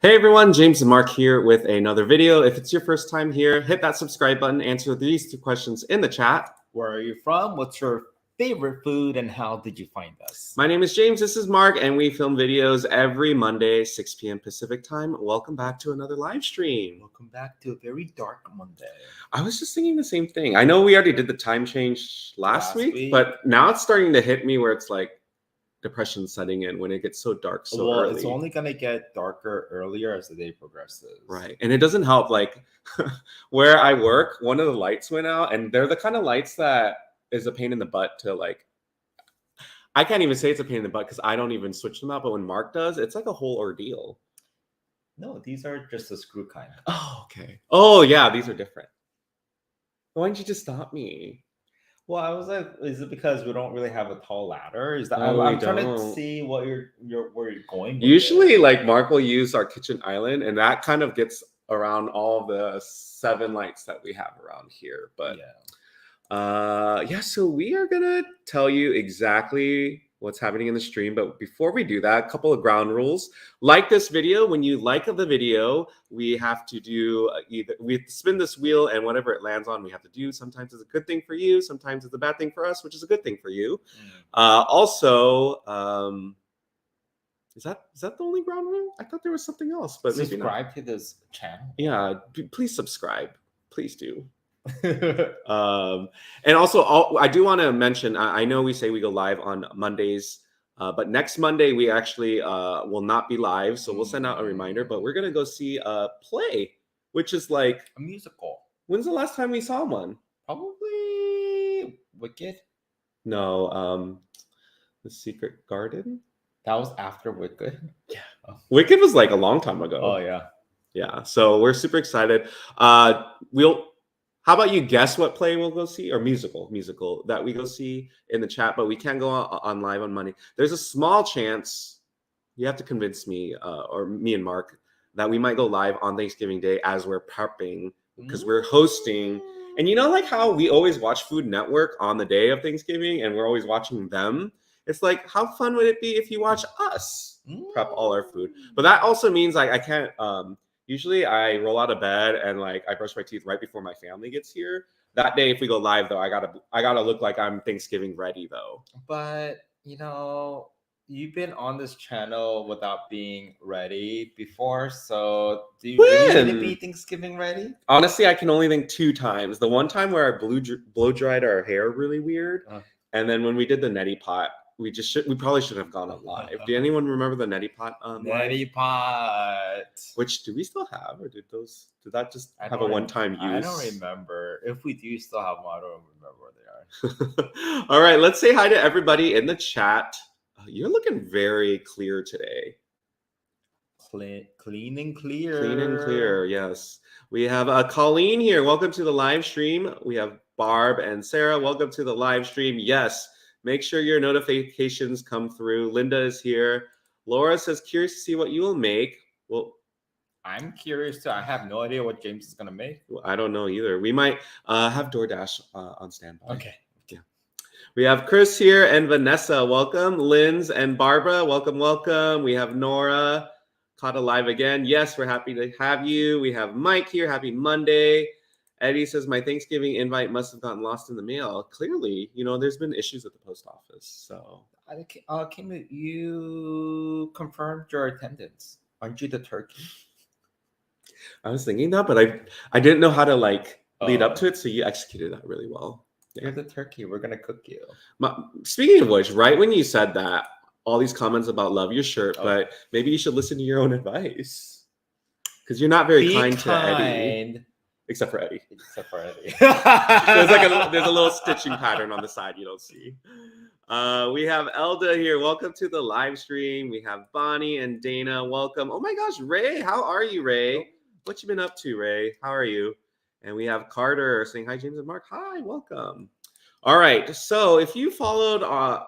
Hey everyone, James and Mark here with another video. If it's your first time here, hit that subscribe button, answer these two questions in the chat. Where are you from? What's your favorite food and how did you find us? My name is James, this is Mark, and we film videos every Monday, 6 p.m. Pacific time. Welcome back to another live stream. Welcome back to a very dark Monday. I was just thinking the same thing. I know we already did the time change last week, but now it's starting to hit me where it's like depression setting in when it gets so dark so early. It's only going to get darker earlier as the day progresses. Right. And it doesn't help, like where I work, one of the lights went out, and they're the kind of lights that is a pain in the butt to like, I can't even say it's a pain in the butt because I don't even switch them out, but when Mark does, it's like a whole ordeal. No, these are just the screw kind. Oh, okay. Oh yeah, these are different. Why didn't you just stop me? Well, I was like, is it because we don't really have a tall ladder? Is that No, I'm trying to see what where you're going with Usually it. like Mark will use our kitchen island, and that kind of gets around all the 7 lights that we have around here. But yeah, so we are gonna tell you exactly what's happening in the stream, but before we do that, a couple of ground rules. Like this video. When you like the video, we have to do we have to spin this wheel, and whatever it lands on, we have to do. Sometimes it's a good thing for you, sometimes it's a bad thing for us, which is a good thing for you. Also, is that the only ground rule? I thought there was something else, but subscribe to this channel. Yeah, please subscribe, please do. And also I do want to mention, I know we say we go live on Mondays, but next Monday we actually will not be live, so we'll send out a reminder. But we're gonna go see a play, which is like a musical. When's the last time we saw one? Probably Wicked. No, The Secret Garden. That was after Wicked. Yeah. Wicked was like a long time ago. Oh yeah. So we're super excited. How about you guess what play we'll go see, or musical that we go see in the chat, but we can't go on live on Monday. There's a small chance, you have to convince me, or me and Mark, that we might go live on Thanksgiving Day as we're prepping, because we're hosting. And you know, like how we always watch Food Network on the day of Thanksgiving and we're always watching them? It's like, how fun would it be if you watch us prep all our food? But that also means like I can't, usually I roll out of bed and like I brush my teeth right before my family gets here. That day, if we go live though, I gotta look like I'm Thanksgiving ready though. But you know, you've been on this channel without being ready before, so do you really need to be Thanksgiving ready? Honestly, I can only think 2 times. The one time where I blow dried our hair really weird, and then when we did the neti pot. We probably should have gone on live. Do anyone remember the neti pot? Neti pot. Which do we still have, or did that just have a one-time use? I don't remember. If we do still have them, I don't remember where they are. All right, let's say hi to everybody in the chat. You're looking very clear today. Clean and clear. Clean and clear. Yes. We have Colleen here. Welcome to the live stream. We have Barb and Sarah. Welcome to the live stream. Yes. Make sure your notifications come through. Linda is here. Laura says, curious to see what you will make. Well, I'm curious too. I have no idea what James is going to make. I don't know either. We might have DoorDash on standby. Okay. Yeah. We have Chris here and Vanessa. Welcome. Linz and Barbara. Welcome, welcome. We have Nora. Caught alive again. Yes, we're happy to have you. We have Mike here. Happy Monday. Eddie says, my Thanksgiving invite must have gotten lost in the mail. Clearly, you know, there's been issues at the post office. So, Kim, you confirmed your attendance. Aren't you the turkey? I was thinking that, but I didn't know how to like lead up to it. So you executed that really well. Yeah. You're the turkey. We're going to cook you. Speaking of which, right when you said that, all these comments about love your shirt, but maybe you should listen to your own advice. Because you're not very kind to Eddie. Except for Eddie. There's a little stitching pattern on the side you don't see. We have Elda here. Welcome to the live stream. We have Bonnie and Dana. Welcome. Oh my gosh, Ray. How are you, Ray? What you been up to, Ray? How are you? And we have Carter saying hi, James and Mark. Hi, welcome. All right. So if you followed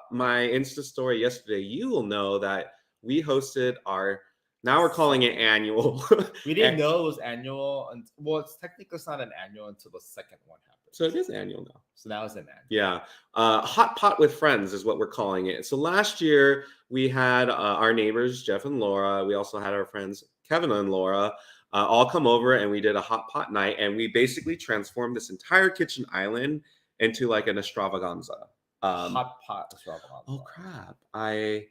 my Insta story yesterday, you will know that we hosted our Now we're calling it annual. We didn't know it was annual. Well, it's technically not an annual until the second one happened. So it is annual now. So now it's an annual. Yeah. Hot Pot with Friends is what we're calling it. So last year we had our neighbors, Jeff and Laura. We also had our friends, Kevin and Laura all come over, and we did a hot pot night, and we basically transformed this entire kitchen island into like an extravaganza. Hot pot extravaganza. Oh crap! I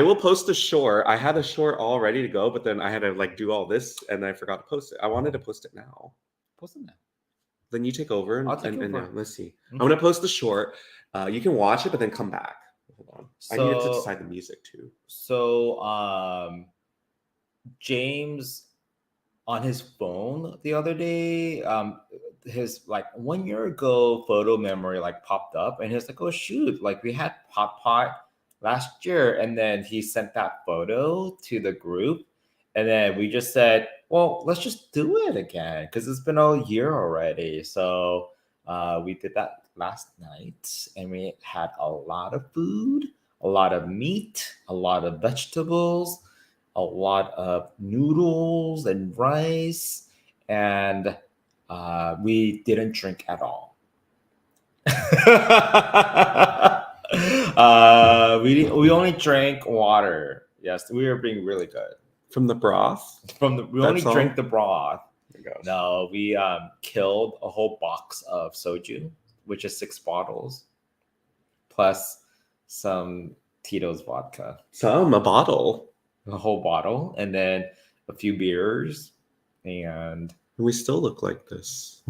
will post a short. I had a short all ready to go, but then I had to like do all this, and I forgot to post it. I wanted to post it now. Post it now. Then you take over, I'll take over. and now let's see. I'm gonna post the short. You can watch it, but then come back. Hold on. I needed to decide the music too. So, James on his phone the other day, his like 1 year ago photo memory like popped up, and he was like, "Oh shoot! Like we had HOTPOT last year," and then he sent that photo to the group, and then we just said, "Well, let's just do it again because it's been a year already." So we did that last night, and we had a lot of food, a lot of meat, a lot of vegetables, a lot of noodles and rice, and we didn't drink at all. We only drank water. Yes, we were being really good. From the broth? We only drank the broth. Oh my gosh. No, we killed a whole box of soju, which is 6 bottles, plus some Tito's vodka. A bottle. A whole bottle, and then a few beers, and we still look like this.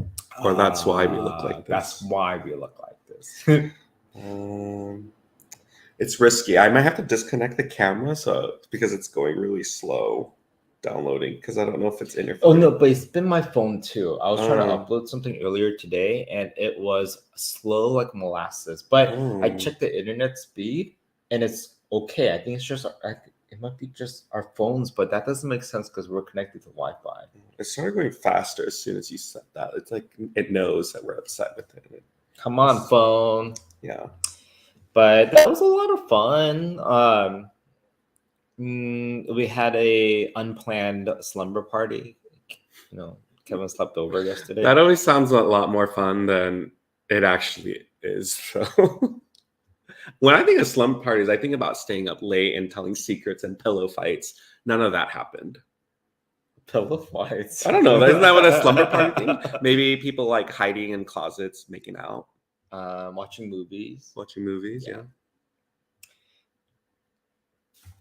Or that's why we look like this. That's why we look like this. It's risky. I might have to disconnect the camera because it's going really slow downloading, because I don't know if it's in your phone. Oh no, but it's been my phone too. I was trying to upload something earlier today, and it was slow like molasses. But I checked the internet speed, and it's okay. I think it's just it might be just our phones, but that doesn't make sense because we're connected to Wi-Fi. It started going faster as soon as you said that. It's like it knows that we're upset with it. Come on, phone. Yeah. But that was a lot of fun. We had a unplanned slumber party. You know, Kevin slept over yesterday. That always sounds a lot more fun than it actually is. So when I think of slumber parties, I think about staying up late and telling secrets and pillow fights. None of that happened. Pillow fights? I don't know. Isn't that what a slumber party thing? Maybe people like hiding in closets, making out. Watching movies. Yeah.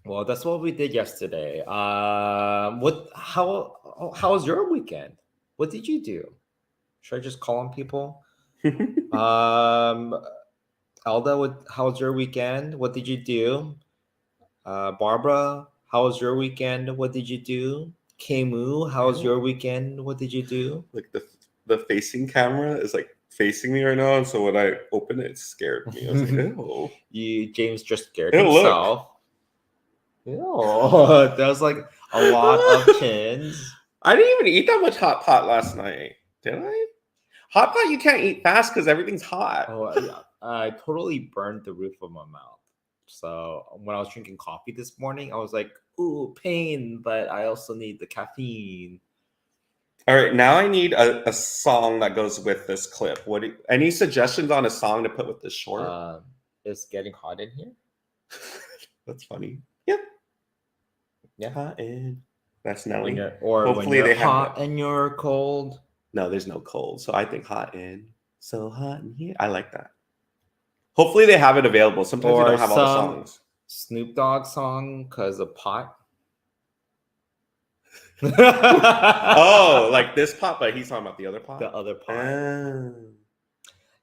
Well, that's what we did yesterday. How was your weekend? What did you do? Should I just call on people? Elda, how was your weekend? What did you do? Barbara, how was your weekend? What did you do? Kemu, how was your weekend? What did you do? Like the facing camera is like facing me right now, and so when I opened it scared me. I was like, ew. James just scared himself. Ew. That was like a lot of chins. I didn't even eat that much hot pot last night. Did I? Hot pot you can't eat fast because everything's hot. I totally burned the roof of my mouth. So when I was drinking coffee this morning, I was like, ooh, pain, but I also need the caffeine. All right, now I need a song that goes with this clip. Any suggestions on a song to put with this short? It's getting hot in here. That's funny. Yep. Yeah. Hot in. That's Nelly. Hopefully when you're hot and you're cold. No, there's no cold. So I think hot in. So hot in here. I like that. Hopefully they have it available. Sometimes they don't have all the songs. Snoop Dogg song because of pot. Oh, like this pot, but he's talking about the other pot? The other pot.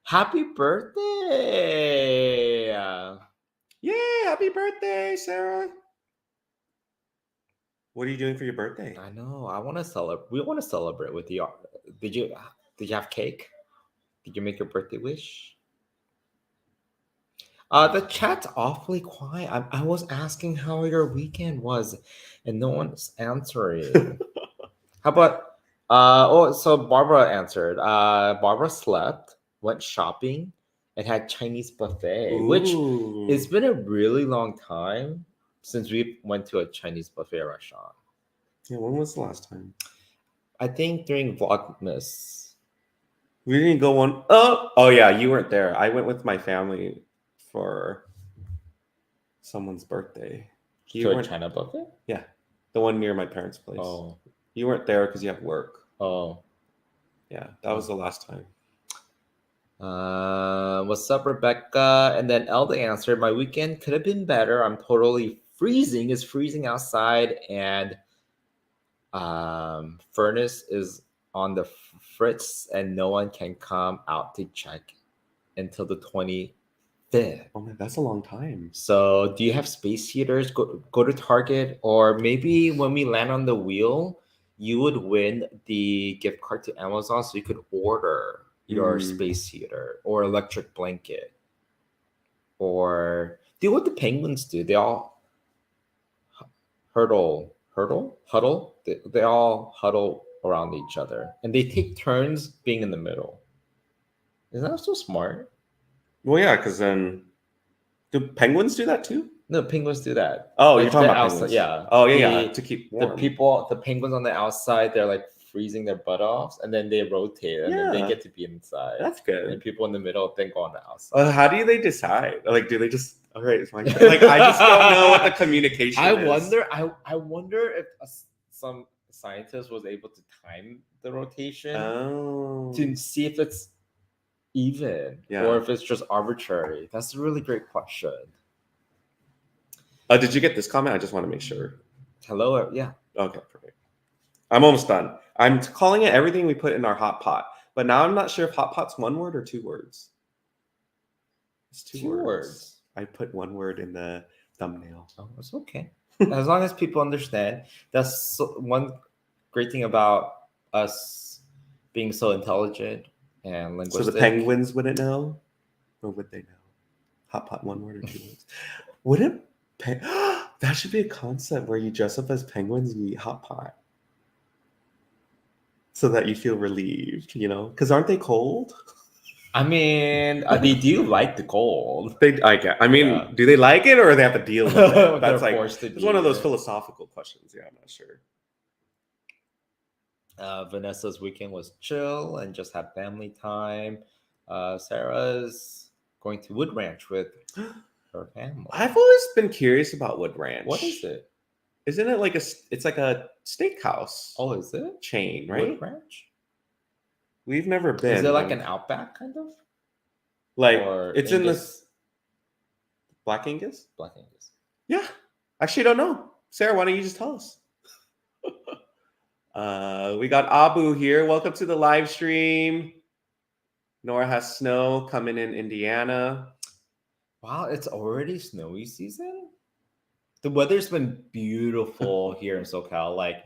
Happy birthday! Yeah, happy birthday, Sarah. What are you doing for your birthday? I know. I want to celebrate. We want to celebrate with you. Did you have cake? Did you make your birthday wish? The chat's awfully quiet. I was asking how your weekend was, and no one's answering. How about? So Barbara answered. Barbara slept, went shopping, and had Chinese buffet. Ooh. Which it's been a really long time since we went to a Chinese buffet restaurant. Yeah, when was the last time? I think during Vlogmas. We didn't go one. Oh yeah, you weren't there. I went with my family for someone's birthday. To a China buffet? Yeah. The one near my parents' place. Oh. You weren't there because you have work. Oh. Yeah, that was the last time. What's up, Rebecca? And then Elda answered, my weekend could have been better. I'm totally freezing. It's freezing outside, and furnace is on the fritz, and no one can come out to check until the 25th. Oh man, that's a long time. So do you have space heaters? Go to Target, or maybe when we land on the wheel, you would win the gift card to Amazon, so you could order your space heater or electric blanket, or do what the penguins do. They all huddle. They all huddle around each other, and they take turns being in the middle. Isn't that so smart? Well, yeah, because then do penguins do that too? No, penguins do that. Oh, Like, you're talking the about outside, penguins. yeah. Oh, yeah, to keep warm. The penguins on the outside, they're like freezing their butt off, and then they rotate, and then they get to be inside. That's good. And people in the middle then go on the outside. How do they decide? Like, do they just? All right, it's my turn. Like, I just don't know what the communication is. I wonder if some scientist was able to time the rotation to see if it's even or if it's just arbitrary. That's a really great question. Did you get this comment? I just want to make sure. Hello, yeah. Okay, perfect. I'm almost done. I'm calling it everything we put in our hot pot, but now I'm not sure if hot pot's one word or 2 words. It's two words. I put 1 word in the thumbnail. Oh, it's okay. As long as people understand. That's one great thing about us being so intelligent and linguistic. So the penguins wouldn't know? Or would they know? Hot pot, 1 word or 2 words. Wouldn't that should be a concept where you dress up as penguins and you eat hot pot. So that you feel relieved, Because aren't they cold? I mean, they do like the cold. Do they like it or they have to deal with it? That's like it's one of those philosophical questions. Yeah, I'm not sure. Vanessa's weekend was chill and just had family time. Sarah's going to Wood Ranch with her family. I've always been curious about Wood Ranch. What is it? Isn't it like it's like a steakhouse? Oh, is it? Chain, right? Wood Ranch? We've never been. Is it like an Outback kind of? Like it's Angus? In this Black Angus? Black Angus. Yeah. Actually, I don't know. Sarah, why don't you just tell us? We got Abu here. Welcome to the live stream. Nora has snow coming in Indiana. Wow, it's already snowy season? The weather's been beautiful here in SoCal. Like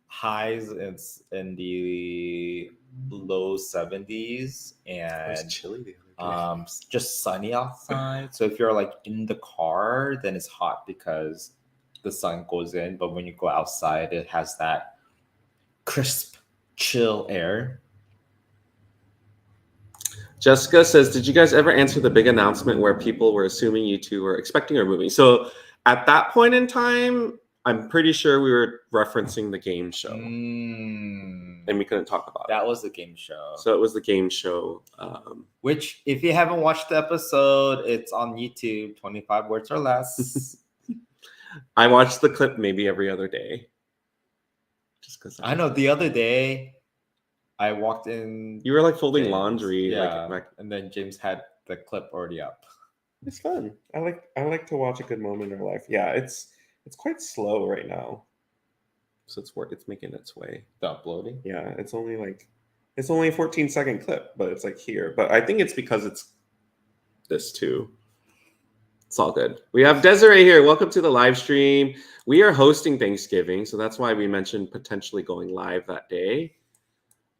highs in the low 70s, and it was chilly the other day. Just sunny outside. So if you're like in the car, then it's hot because the sun goes in. But when you go outside, it has that crisp, chill air. Jessica says, did you guys ever answer the big announcement where people were assuming you two were expecting a movie? So at that point in time, I'm pretty sure we were referencing the game show. And we couldn't talk about it. That was the game show. So it was the game show. Which, if you haven't watched the episode, it's on YouTube, 25 words or less. I watched the clip maybe every other day. Just because I know the other day, I walked in. You were like folding laundry. Yeah, and then James had the clip already up. It's fun. I like to watch a good moment in our life. Yeah, it's quite slow right now, so it's making its way. The uploading. Yeah, it's only a 14-second clip, but it's like here. But I think it's because it's this too. It's all good. We have Desiree here. Welcome to the live stream. We are hosting Thanksgiving, so that's why we mentioned potentially going live that day.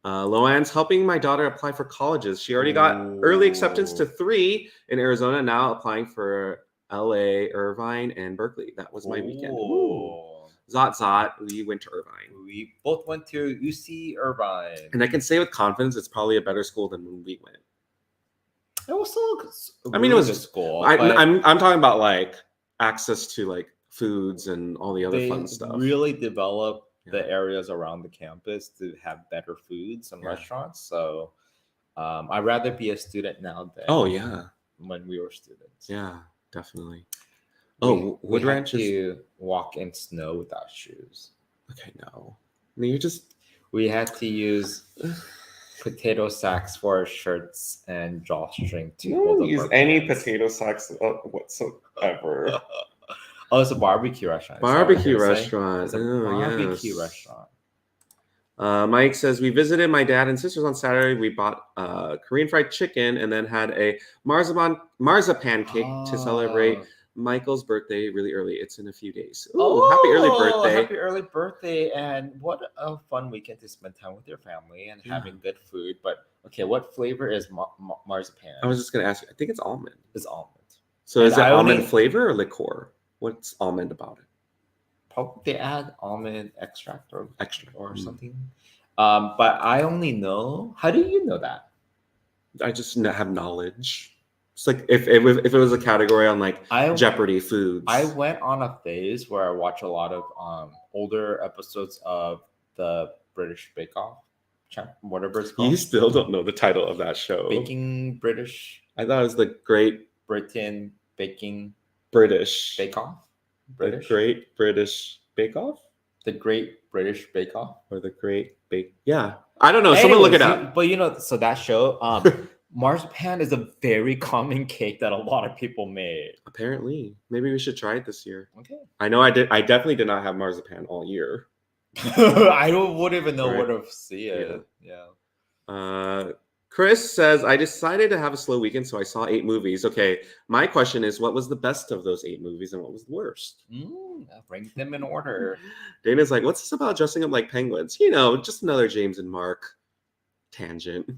Loanne's helping my daughter apply for colleges. She already got early acceptance to 3 in Arizona, now applying for LA, Irvine, and Berkeley. That was my weekend. Zot. We went to Irvine. We both went to UC Irvine. And I can say with confidence, it's probably a better school than when we went. It was still it was a school. I'm talking about like access to like foods and all the other fun stuff. Really developed the areas around the campus to have better foods and restaurants. So I'd rather be a student now than when we were students. Yeah, definitely. Wood Ranch is walk in snow without shoes. Okay, no. I mean, you just We had to use potato sacks for our shirts and drawstring to hold up our pants. sacks whatsoever. Oh, it's a barbecue restaurant. Is that what Barbecue you're saying? restaurant. It's a Oh, barbecue yes. restaurant. Mike says we visited my dad and sisters on Saturday. We bought Korean fried chicken and then had a marzipan cake to celebrate Michael's birthday really early. It's in a few days. Ooh, happy early birthday. Happy early birthday. And what a fun weekend to spend time with your family and having good food. But okay, what flavor is marzipan? I was just going to ask you. I think it's almond. It's almond. So is it almond flavor or liqueur? What's almond about it? Probably they add almond extract or something. But I only know. How do you know that? I just have knowledge. It's like if it was a category on like Jeopardy foods. I went on a phase where I watch a lot of older episodes of the British Bake Off, whatever it's called. You still don't know the title of that show. Baking British. I thought it was the Great Britain Baking British Bake Off. British? The Great British Bake Off? The Great British Bake Off? Or the Great Bake... Yeah. I don't know. Someone look it up. But so that show, marzipan is a very common cake that a lot of people made. Apparently. Maybe we should try it this year. Okay. I know I definitely did not have marzipan all year. I wouldn't even know where to see it. Yeah. Chris says, I decided to have a slow weekend, so I saw 8 movies. Okay, my question is, what was the best of those 8 movies and what was the worst? Rank them in order. Dana's like, what's this about dressing up like penguins? You know, just another James and Mark tangent.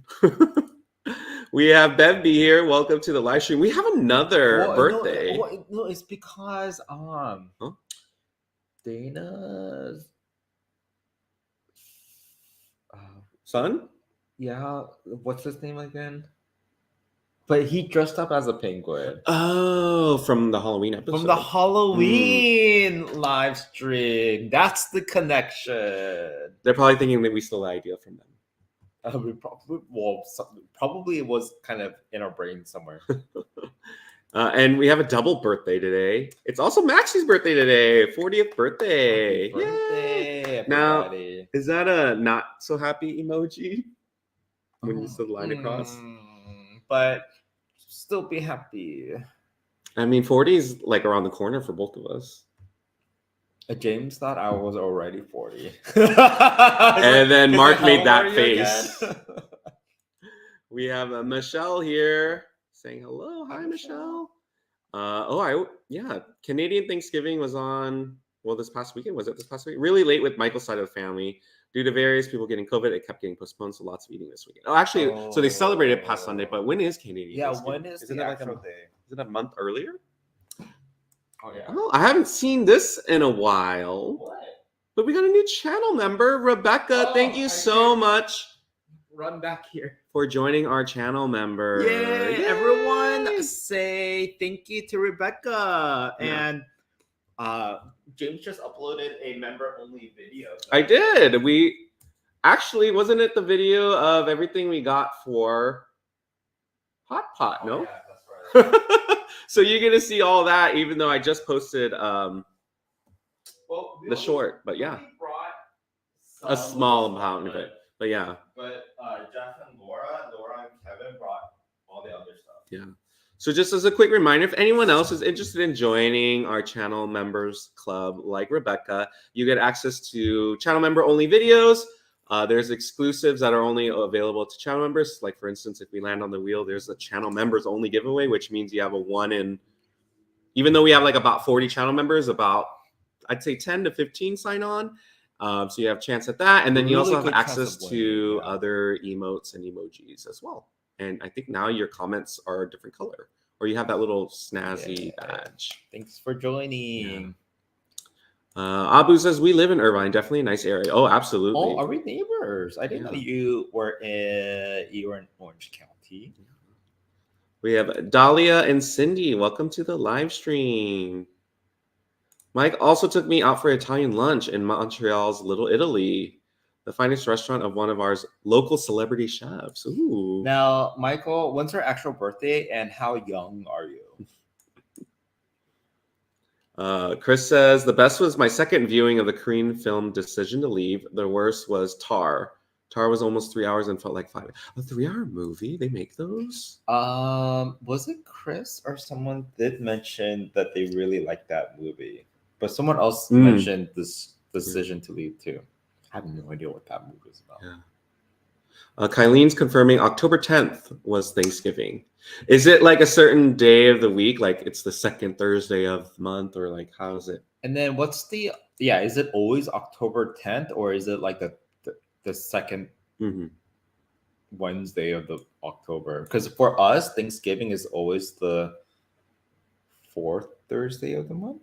We have Bevby here. Welcome to the live stream. We have another birthday. No, it's because Dana's son? Yeah, what's his name again? But he dressed up as a penguin. Oh, from the Halloween episode. From the Halloween live stream. That's the connection. They're probably thinking that we stole the idea from them. We probably it was kind of in our brain somewhere. And we have a double birthday today. It's also Maxi's birthday today. 40th birthday. Happy birthday, now, is that a not so happy emoji? When you said line across. But still be happy. I mean, 40 is like around the corner for both of us. James thought I was already 40. And then Mark made that face. We have Michelle here saying hello. Hi, Michelle. Canadian Thanksgiving was on, this past weekend. Was it this past week? Really late with Michael's side of the family. Due to various people getting COVID, it kept getting postponed, so lots of eating this weekend. So they celebrated past Sunday, but when is Canadian Thanksgiving? When is the actual day? Is it a month earlier? Oh, yeah. Oh, I haven't seen this in a while. What? But we got a new channel member, Rebecca. Thank you so much. Run back here. For joining our channel member. Yay! Everyone say thank you to Rebecca. Yeah. And James just uploaded a member-only video. So. I did. We actually, wasn't it the video of everything we got for HOTPOT? No? Yeah, that's right. So you're going to see all that, even though I just posted the short. But yeah. A small amount of it. But yeah. But Jeff and Laura and Kevin brought all the other stuff. Yeah. So just as a quick reminder, if anyone else is interested in joining our channel members club like Rebecca, you get access to channel member only videos. There's exclusives that are only available to channel members. Like for instance, if we land on the wheel, there's a channel members only giveaway, which means you have a 1 in, even though we have like about 40 channel members, about I'd say 10 to 15 sign on. So you have a chance at that. And then you also have access to other emotes and emojis as well. And I think now your comments are a different color, or you have that little snazzy badge. Thanks for joining. Yeah. Abu says, we live in Irvine, definitely a nice area. Oh, absolutely. Oh, are we neighbors? I didn't know you were in Orange County. We have Dahlia and Cindy. Welcome to the live stream. Mike also took me out for Italian lunch in Montreal's Little Italy, the finest restaurant of one of our local celebrity chefs. Ooh. Now, Michael, when's your actual birthday and how young are you? Chris says the best was my second viewing of the Korean film Decision to Leave. The worst was Tar. Tar was almost 3 hours and felt like 5. A 3-hour movie? They make those? Was it Chris or someone did mention that they really liked that movie, but someone else mentioned this Decision to Leave too. I have no idea what that movie is about. Yeah. Kylene's confirming October 10th was Thanksgiving. Is it like a certain day of the week? Like it's the second Thursday of the month, or like how is it? And then what's the is it always October 10th, or is it like the second Wednesday of the October? Because for us, Thanksgiving is always the fourth Thursday of the month.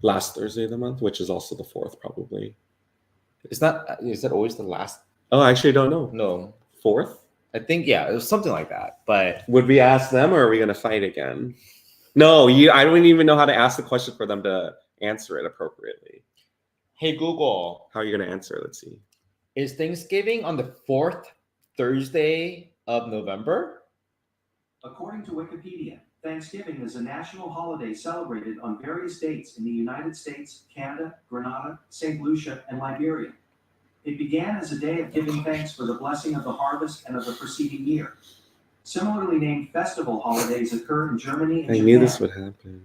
Last Thursday of the month, which is also the 4th, probably. Is that always the last? Oh, I actually don't know. No. 4th? I think, it was something like that. But would we ask them, or are we going to fight again? No, I don't even know how to ask the question for them to answer it appropriately. Hey, Google. How are you going to answer? Let's see. Is Thanksgiving on the 4th Thursday of November? According to Wikipedia, Thanksgiving is a national holiday celebrated on various dates in the United States, Canada, Grenada, St. Lucia, and Liberia. It began as a day of giving thanks for the blessing of the harvest and of the preceding year. Similarly named festival holidays occur in Germany and Japan. I knew this would happen.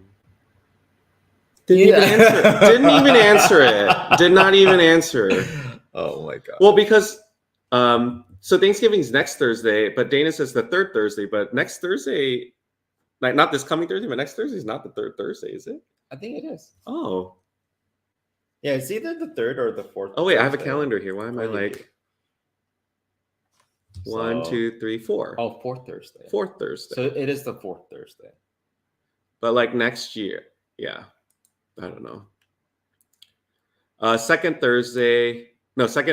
Didn't even answer it. Did not even answer it. Oh my god. Well, because so Thanksgiving's next Thursday, but Dana says the third Thursday, but next Thursday, like not this coming Thursday, but next Thursday is not the third Thursday, is it? I think it is. Oh. Yeah, it's either the third or the fourth. Oh wait, I have a calendar here. Why am I like 1, 2, 3, 4? Oh, fourth Thursday. Fourth Thursday. So it is the fourth Thursday. But like next year, yeah. I don't know. Second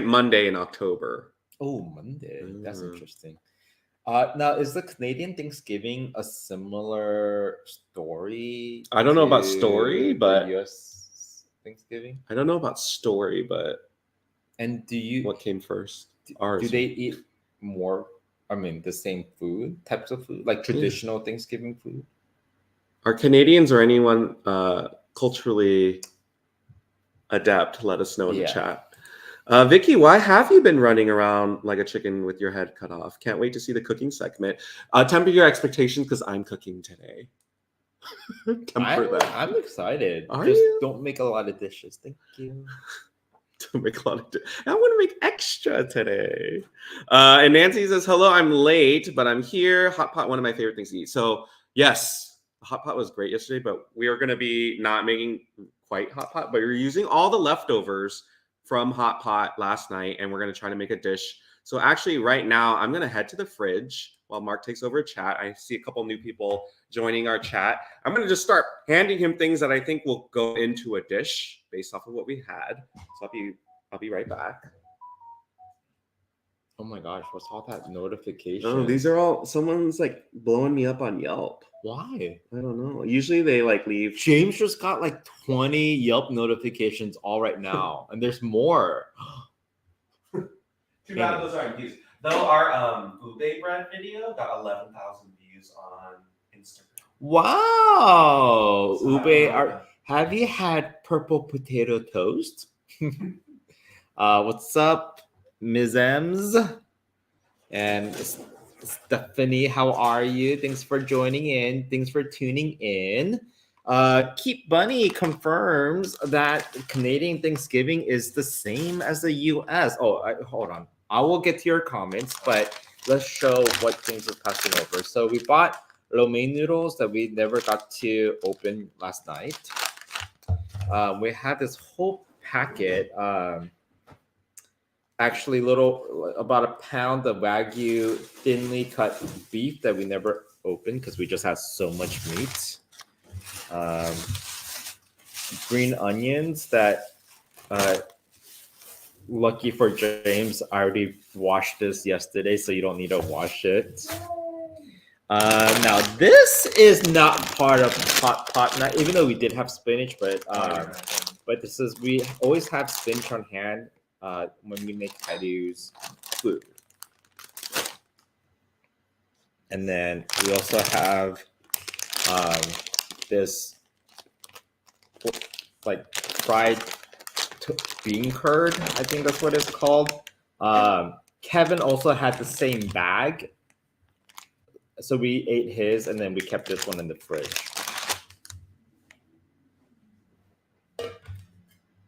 Monday in October. Oh, Monday. That's interesting. Now, is the Canadian Thanksgiving a similar story? I don't know about story, but US Thanksgiving. I don't know about story, but what came first? Do they eat more? I mean, the same types of food, like traditional Thanksgiving food. Are Canadians or anyone culturally adept? Let us know in the chat. Vicky, why have you been running around like a chicken with your head cut off? Can't wait to see the cooking segment. Temper your expectations because I'm cooking today. I'm excited. Don't make a lot of dishes. Thank you. Don't make a lot of dishes. I want to make extra today. And Nancy says, hello, I'm late, but I'm here. Hot pot, one of my favorite things to eat. So yes, the hot pot was great yesterday, but we are going to be not making quite hot pot, but we're using all the leftovers from hot pot last night, and we're going to try to make a dish. So actually right now I'm going to head to the fridge while Mark takes over chat. I see a couple new people joining our chat. I'm going to just start handing him things that I think will go into a dish based off of what we had. So I'll be right back. Oh my gosh, what's all that notification? Oh, these are all, someone's like blowing me up on Yelp. Why? I don't know. Usually they like leave. James just got like 20 Yelp notifications all right now, and there's more. Too bad those aren't views. Though our ube bread video got 11,000 views on Instagram. Wow. So have you had purple potato toast? What's up, Ms. M's? And Stephanie, how are you? Thanks for joining in. Thanks for tuning in. Keep Bunny confirms that Canadian Thanksgiving is the same as the US. Hold on. I will get to your comments, but let's show what things we're passing over. So we bought lo mein noodles that we never got to open last night. We had this whole packet, actually about a pound of Wagyu thinly cut beef that we never opened because we just had so much meat. Green onions that, lucky for James, I already washed this yesterday, so you don't need to wash it. Now this is not part of hot pot, not even though we did have spinach, but this is, we always have spinach on hand when we make Hadu's food. And then we also have this like fried bean curd. I think that's what it's called. Kevin also had the same bag, so we ate his, and then we kept this one in the fridge.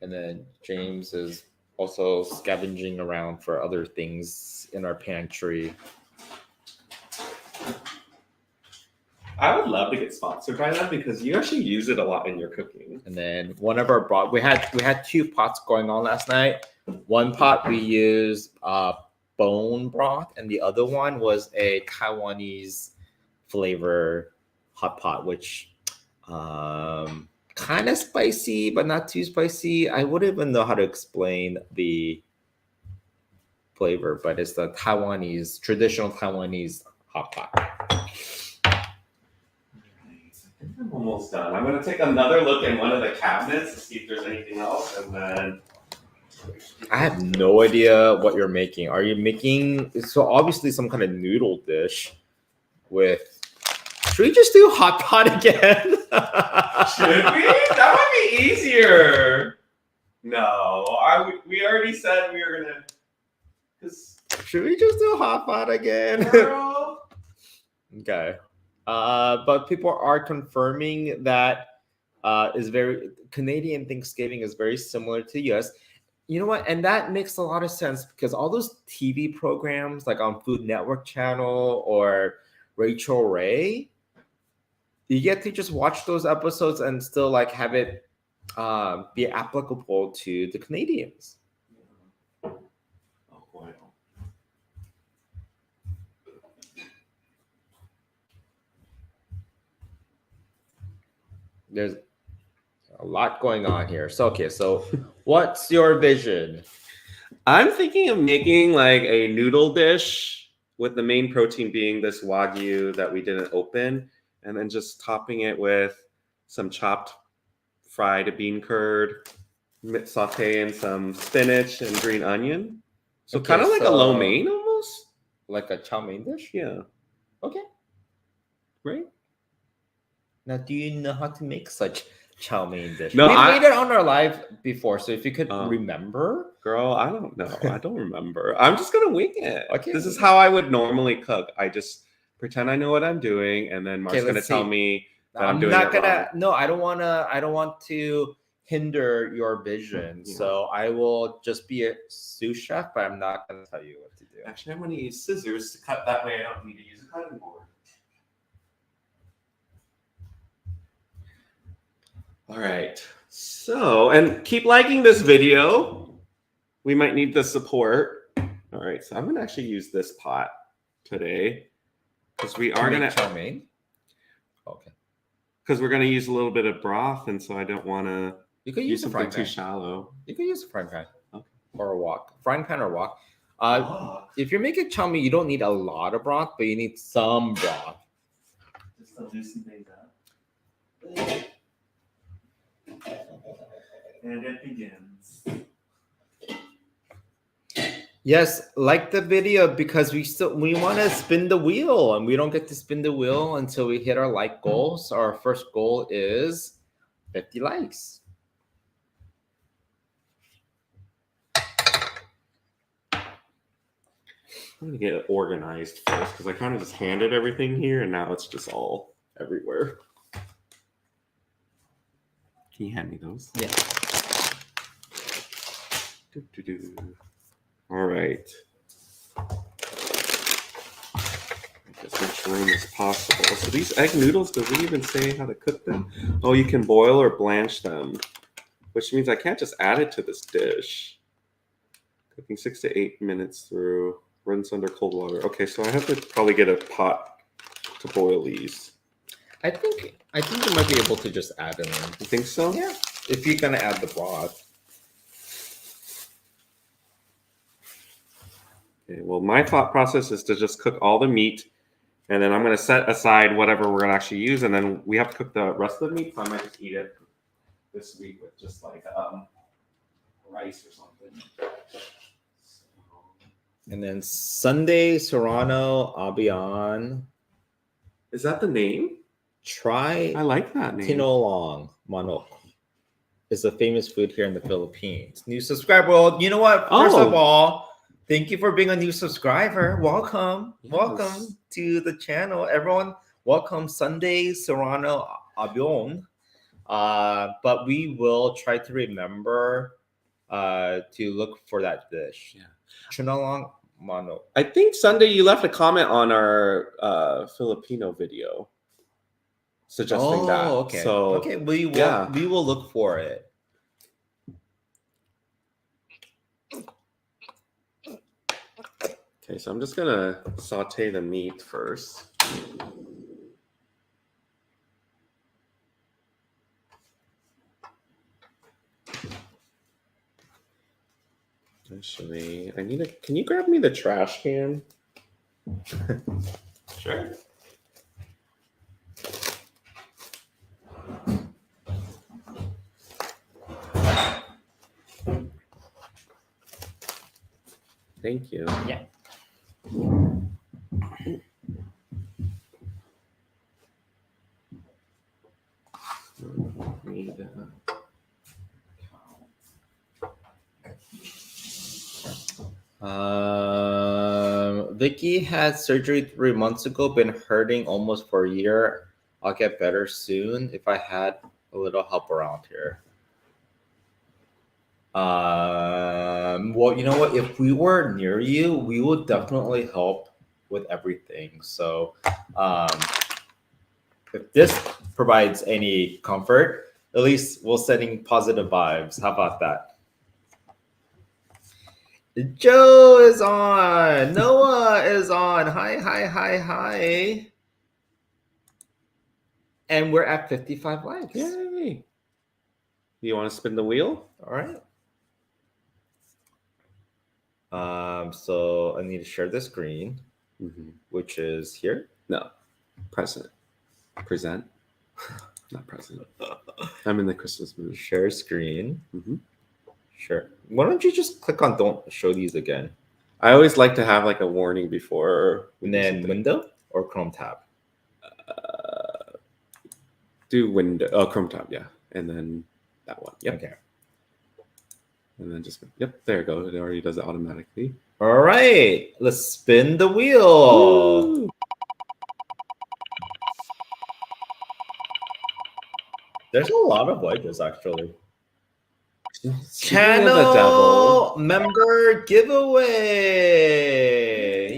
And then James is also scavenging around for other things in our pantry. I would love to get sponsored by them because you actually use it a lot in your cooking. And then one of our broth, we had 2 pots going on last night. One pot we used bone broth, and the other one was a Taiwanese flavor hot pot, which kind of spicy, but not too spicy. I wouldn't even know how to explain the flavor, but it's the traditional Taiwanese hot pot. I'm almost done. I'm going to take another look in one of the cabinets to see if there's anything else, and then I have no idea what you're making. Are you making obviously some kind of noodle dish with? Should we just do hot pot again? Should we? That might be easier. No, we already said we were gonna. Should we just do hot pot again? Girl. Okay. But people are confirming that Canadian Thanksgiving is very similar to US. You know what? And that makes a lot of sense because all those TV programs like on Food Network Channel or Rachel Ray, you get to just watch those episodes and still like have it be applicable to the Canadians. Oh boy. There's a lot going on here. So what's your vision? I'm thinking of making like a noodle dish with the main protein being this Wagyu that we didn't open, and then just topping it with some chopped fried bean curd, saute in some spinach and green onion. So kind of like a lo mein almost. Like a chow mein dish? Yeah. Okay. Right? Now, do you know how to make such chow mein dish? No, we made it on our live before, so if you could remember. Girl, I don't know. I don't remember. I'm just gonna wing it. Okay. This is how I would normally cook. I just pretend I know what I'm doing, and then Mark's gonna tell me that I'm doing it wrong. No, I don't want to hinder your vision. Yeah. So I will just be a sous chef, but I'm not gonna tell you what to do. Actually, I'm gonna use scissors to cut. That way, I don't need to use a cutting board. All right. So, and keep liking this video. We might need the support. All right. So I'm going to actually use this pot today because we are going to chow mein. Okay. Because we're going to use a little bit of broth, and so I don't want to use something too shallow. You can use a frying pan, okay, or a wok. Frying pan or wok. If you're making chow mein, you don't need a lot of broth, but you need some broth. Just to loosen things up. And it begins. Yes, like the video because we want to spin the wheel, and we don't get to spin the wheel until we hit our like goal. So our first goal is 50 likes. I'm gonna get it organized first because I kind of just handed everything here, and now it's just all everywhere. Can you hand me those? Yeah. All right. As much room as possible. So these egg noodles, does it even say how to cook them? Oh, you can boil or blanch them, which means I can't just add it to this dish. Cooking 6 to 8 minutes through. Rinse under cold water. Okay, so I have to probably get a pot to boil these. I think you might be able to just add them in. You think so? Yeah. If you're gonna add the broth. Okay, well, my thought process is to just cook all the meat, and then I'm going to set aside whatever we're going to actually use, and then we have to cook the rest of the meat, so I might just eat it this week with just like rice or something. And then Sunday Serrano Abian. Is that the name? Try I like that name. Tinolong Manok. is a famous food here in the Philippines. New subscriber. Well, you know what? First of Oh. all, thank you for being a new subscriber. Welcome. Yes. Welcome to the channel. Everyone, welcome Sunday Serrano Abion. But we will try to remember to look for that dish. Yeah. Chunalang Mano. I think Sunday you left a comment on our Filipino video suggesting that. Okay. So okay, we will yeah. we will look for it. Okay, so I'm just gonna saute the meat first. Actually, I need a. Can you grab me the trash can? Sure. Thank you. Yeah. Vicky had surgery 3 months ago, been hurting almost for a year. I'll get better soon if I had a little help around here. Well, you know what? If we were near you, we would definitely help with everything. So, if this provides any comfort, at least we're sending positive vibes. How about that? Joe is on. Noah is on. Hi. And we're at 55 likes. Yay! Do you want to spin the wheel? All right. So I need to share the screen, which is here. No, present. Present. Not present. I'm in the Christmas mood. Share screen. Mm-hmm. Sure. Why don't you just click on don't show these again? I always like to have like a warning before. And then window or Chrome tab? Do window. Oh, Chrome tab, yeah. And then that one. Yep. Okay. And then just, yep, there you go. It already does it automatically. All right. Let's spin the wheel. Woo! There's a lot of wedges actually. Speaking of the Channel devil. member giveaway.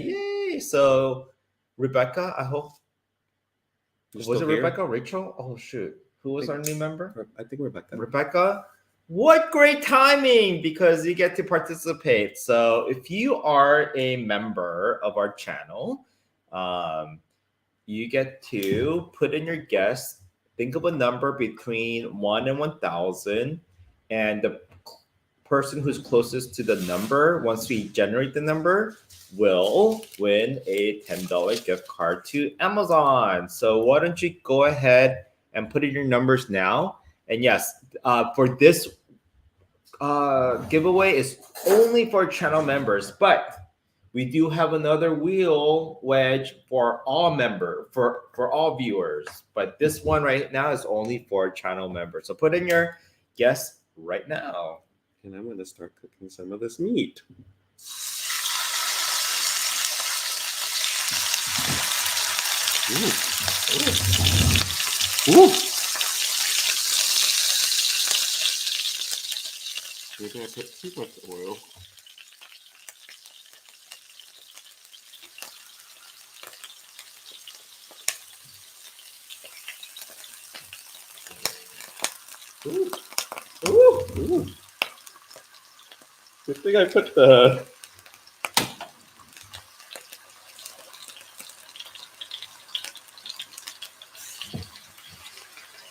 Yay. So Rebecca, I hope. You're Was it still here? Rebecca? Rachel? Oh shoot. Who was our new member? I think Rebecca. Rebecca. What great timing because you get to participate. So if you are a member of our channel, you get to put in your guess. Think of a number between 1 and 1,000, and the person who's closest to the number, once we generate the number, will win a $10 gift card to Amazon. So why don't you go ahead and put in your numbers now? And yes, for this giveaway is only for channel members, but we do have another wheel wedge for all for all viewers. But this one right now is only for channel members. So put in your guess right now. And I'm going to start cooking some of this meat. Ooh. Ooh. Maybe I put too much oil. Ooh. Ooh. Ooh. Good thing I put the...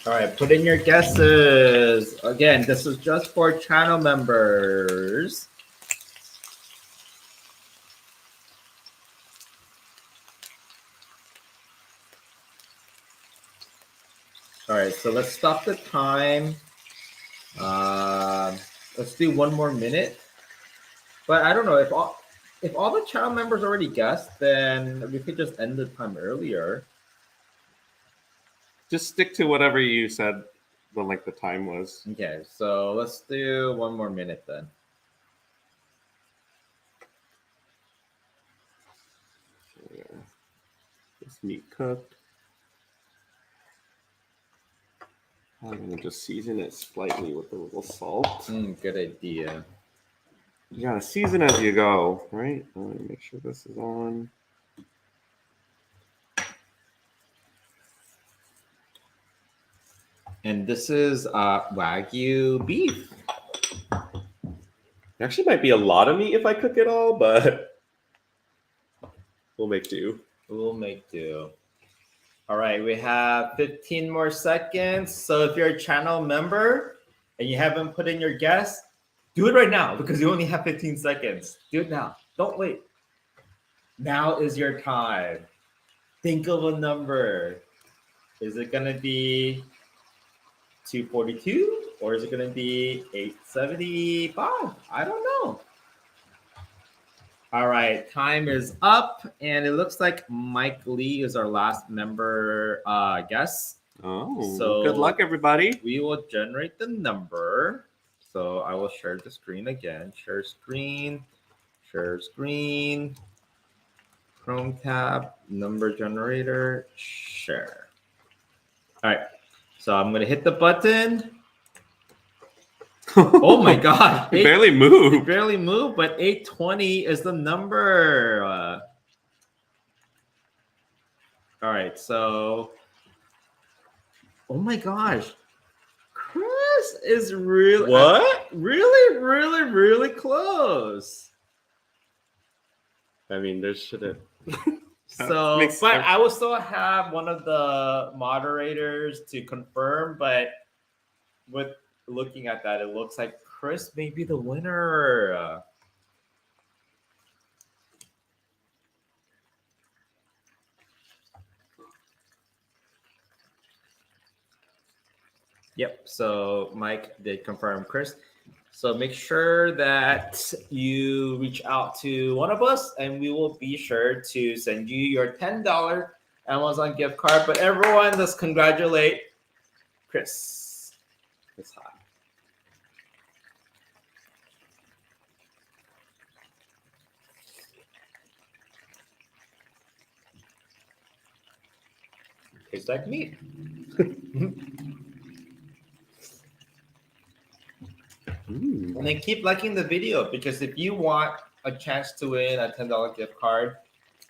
All right, put in your guesses. Again, this is just for channel members. All right, so let's stop the time. Let's do 1 more minute. But I don't know if all the channel members already guessed, then we could just end the time earlier. Just stick to whatever you said like the time was. Okay, so let's do 1 more minute then. Yeah. This meat cooked. I'm gonna just season it slightly with a little salt. Good idea. You gotta season as you go, right? Let me make sure this is on. And this is Wagyu beef. Actually, might be a lot of meat if I cook it all, but we'll make do. We'll make do. All right, we have 15 more seconds. So if you're a channel member and you haven't put in your guess, do it right now because you only have 15 seconds. Do it now. Don't wait. Now is your time. Think of a number. Is it going to be 242 or is it going to be 875? I don't know. All right, time is up, and it looks like Mike Lee is our last member guest. Oh, So good luck, everybody. We will generate the number. So I will share the screen again. Share screen, Chrome tab, number generator, share. All right, so I'm gonna hit the button. Oh my God! It barely moved. It barely moved, but 820 is the number. All right, so oh my gosh, Chris is really really close. I mean, there should have. So, but I will still have one of the moderators to confirm. But with looking at that, it looks like Chris may be the winner. Yep. So Mike did confirm Chris. So make sure that you reach out to one of us, and we will be sure to send you your $10 Amazon gift card. But everyone, let's congratulate Chris. It's hot. Tastes like meat. And then keep liking the video, because if you want a chance to win a $10 gift card,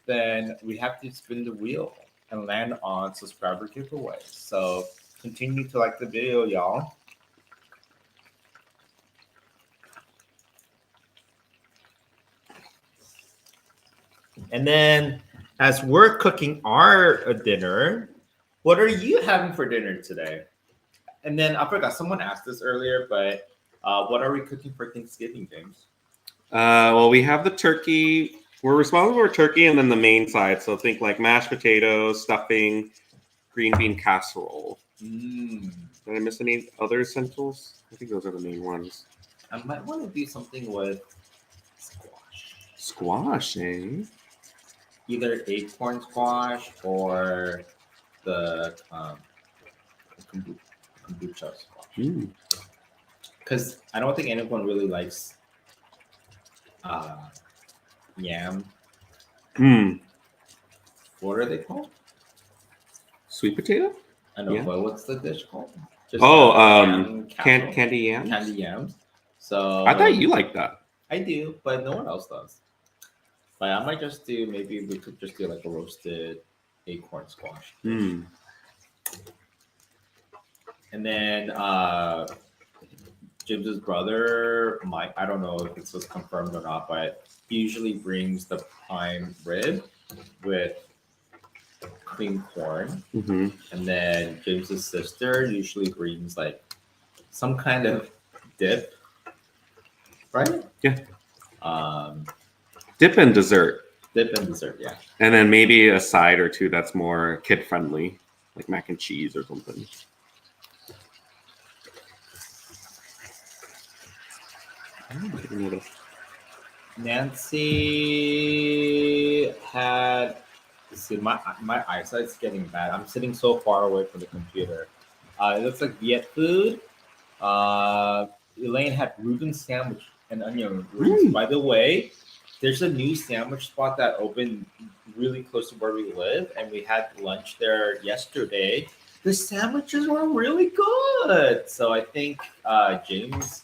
then we have to spin the wheel and land on subscriber giveaways. So continue to like the video, y'all. And then as we're cooking our dinner, what are you having for dinner today? And then I forgot, someone asked this earlier, but what are we cooking for Thanksgiving, James? Well, we have the turkey. We're responsible for turkey and then the main side. So think like mashed potatoes, stuffing, green bean casserole. Did I miss any other essentials? I think those are the main ones. I might want to do something with squash. Squash, eh? Either acorn squash or the kombucha squash. Because I don't think anyone really likes yam. What are they called? Sweet potato? I know, Yeah. but what's the dish called? Just candy yams. Candy yams. So I thought you liked that. I do, but no one else does. But I might just do, maybe we could just do like a roasted acorn squash. And then Jim's brother, Mike, I don't know if this was confirmed or not, but he usually brings the prime rib with cream corn. And then James's sister usually brings like some kind of dip, right? Yeah. Dip and dessert, yeah. And then maybe a side or two that's more kid friendly, like mac and cheese or something. Nancy had, see, my eyesight's getting bad. I'm sitting so far away from the computer. It looks like Viet food. Elaine had Reuben sandwich and onion rings. By the way, there's a new sandwich spot that opened really close to where we live, and we had lunch there yesterday. The sandwiches were really good. So I think James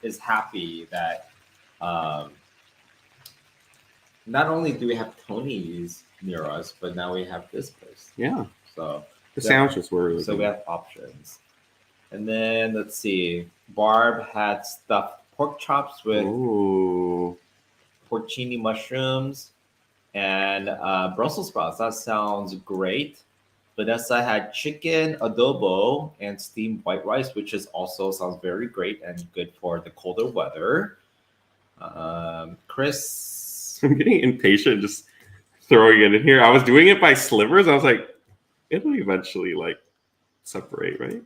is happy that not only do we have Tony's near us, but now we have this place. Yeah. So the sandwiches were really good. we have options. And then let's see. Barb had stuffed pork chops with porcini mushrooms and Brussels sprouts. That sounds great. Vanessa had chicken adobo and steamed white rice, which is also sounds very great and good for the colder weather. Chris, I'm getting impatient just throwing it in here. I was doing it by slivers. I was like, it'll eventually like separate, right?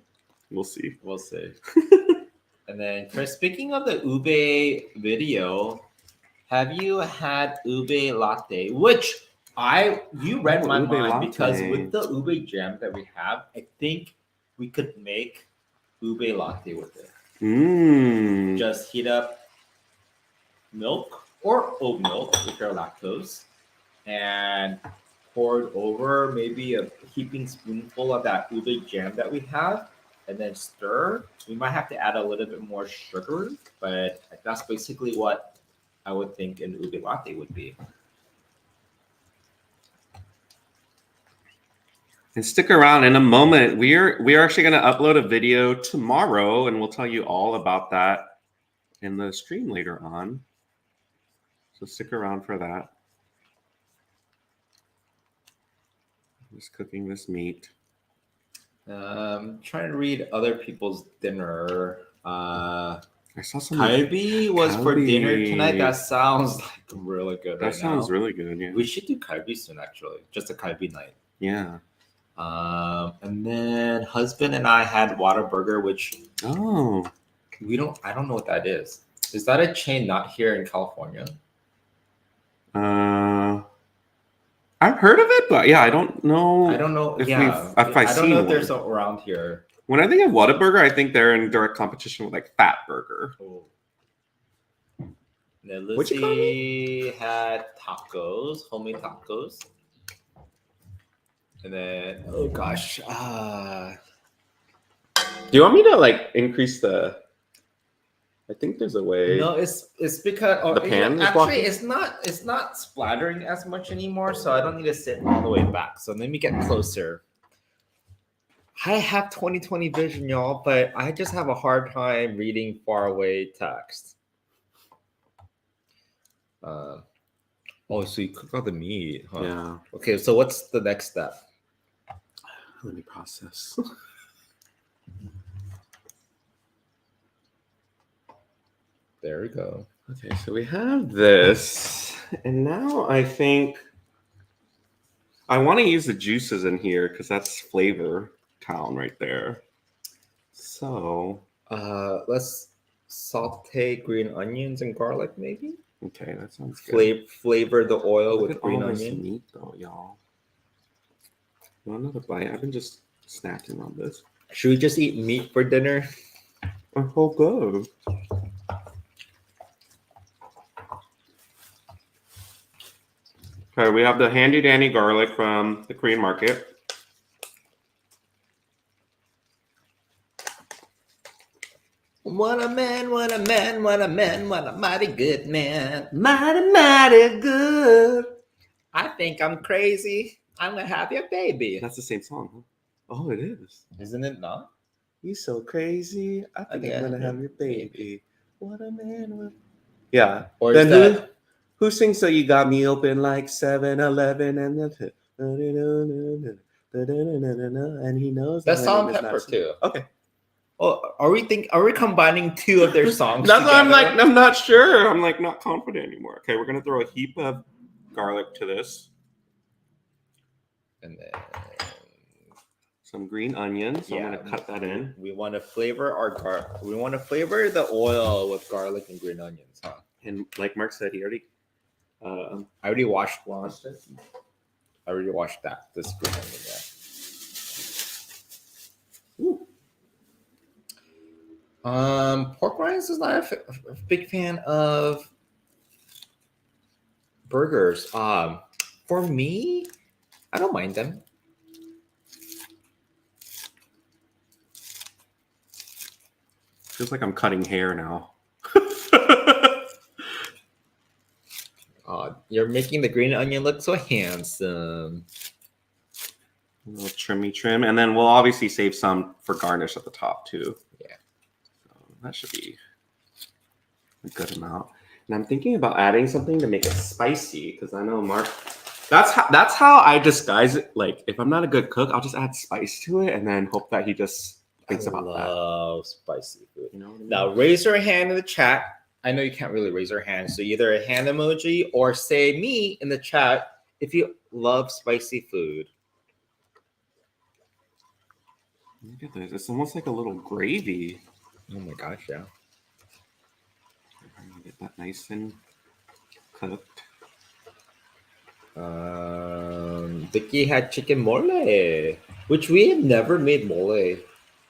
We'll see. We'll see. And then Chris, speaking of the ube video, have you had ube latte? Which you read my ube mind latte. because with the ube jam that we have, I think we could make ube latte with it. Just heat up milk or oat milk if you're lactose, and pour it over maybe a heaping spoonful of that ube jam that we have, and then stir. We might have to add a little bit more sugar, but that's basically what I would think an ube latte would be. And stick around in a moment. We're actually going to upload a video tomorrow, and we'll tell you all about that in the stream later on. So stick around for that. I'm just cooking this meat. Trying to read other people's dinner. I saw some Kalbi was for dinner tonight. That sounds like really good. That sounds really good. Yeah, we should do kalbi soon. Actually, just a kalbi night. Yeah. And then husband and I had Whataburger, which I don't know what that is. Is that a chain not here in California? I've heard of it, but yeah, I don't know. I don't know. If yeah, I've I don't know if one. there's around here. When I think of Whataburger, I think they're in direct competition with like Fat Burger. Oh. Now Lucy had tacos, homemade tacos. And then, oh gosh. Do you want me to like increase the? I think there's a way. No, it's because the pan actually it's not splattering as much anymore, so I don't need to sit all the way back. So let me get closer. I have 20/20 vision, y'all, but I just have a hard time reading far away text. So you cook all the meat, huh? Yeah. Okay, so what's the next step? Let me process. There we go. Okay, so we have this, and now I think I want to use the juices in here because that's flavor town right there. So let's saute green onions and garlic, maybe. Okay, that sounds good. Flavor the oil Look with at green all this onion. meat, though, y'all. You want another bite? I've been just snacking on this. Should we just eat meat for dinner? I hope so. Okay, we have the handy dandy garlic from the Korean market. What a man, what a man, what a man, what a mighty good man. Mighty good. I think I'm crazy. I'm gonna have your baby. That's the same song, huh? Oh, it is. Isn't it not? You so crazy. I think Okay. I'm gonna have your baby. What a man. What... Yeah. Or then is that who sings So You Got Me Open like 7-Eleven and the and he knows that's my Salt name and is Pepper not- too? Okay. Oh, are we combining two of their songs? That's why I'm like, together? I'm not sure. I'm like not confident anymore. Okay, we're gonna throw a heap of garlic to this. And then Some green onions. So I'm gonna cut that in. we want to flavor we want to flavor the oil with garlic and green onions, huh? And like Mark said, he already I already washed one. I already washed that. This green onion, yeah. Pork rinds is not a big fan of burgers. For me, I don't mind them. Feels like I'm cutting hair now. You're making the green onion look so handsome. A little trim, and then we'll obviously save some for garnish at the top too. Yeah. So that should be a good amount. And I'm thinking about adding something to make it spicy because I know Mark. That's how I disguise it. Like if I'm not a good cook, I'll just add spice to it and then hope that he just thinks about that. Love spicy food. You know what I mean? Now raise your hand in the chat. I know you can't really raise your hand, so either a hand emoji or say me in the chat if you love spicy food. Look at this. It's almost like a little gravy. Oh my gosh, yeah. I'm gonna get that nice and cooked. Vicky had chicken mole, which we have never made mole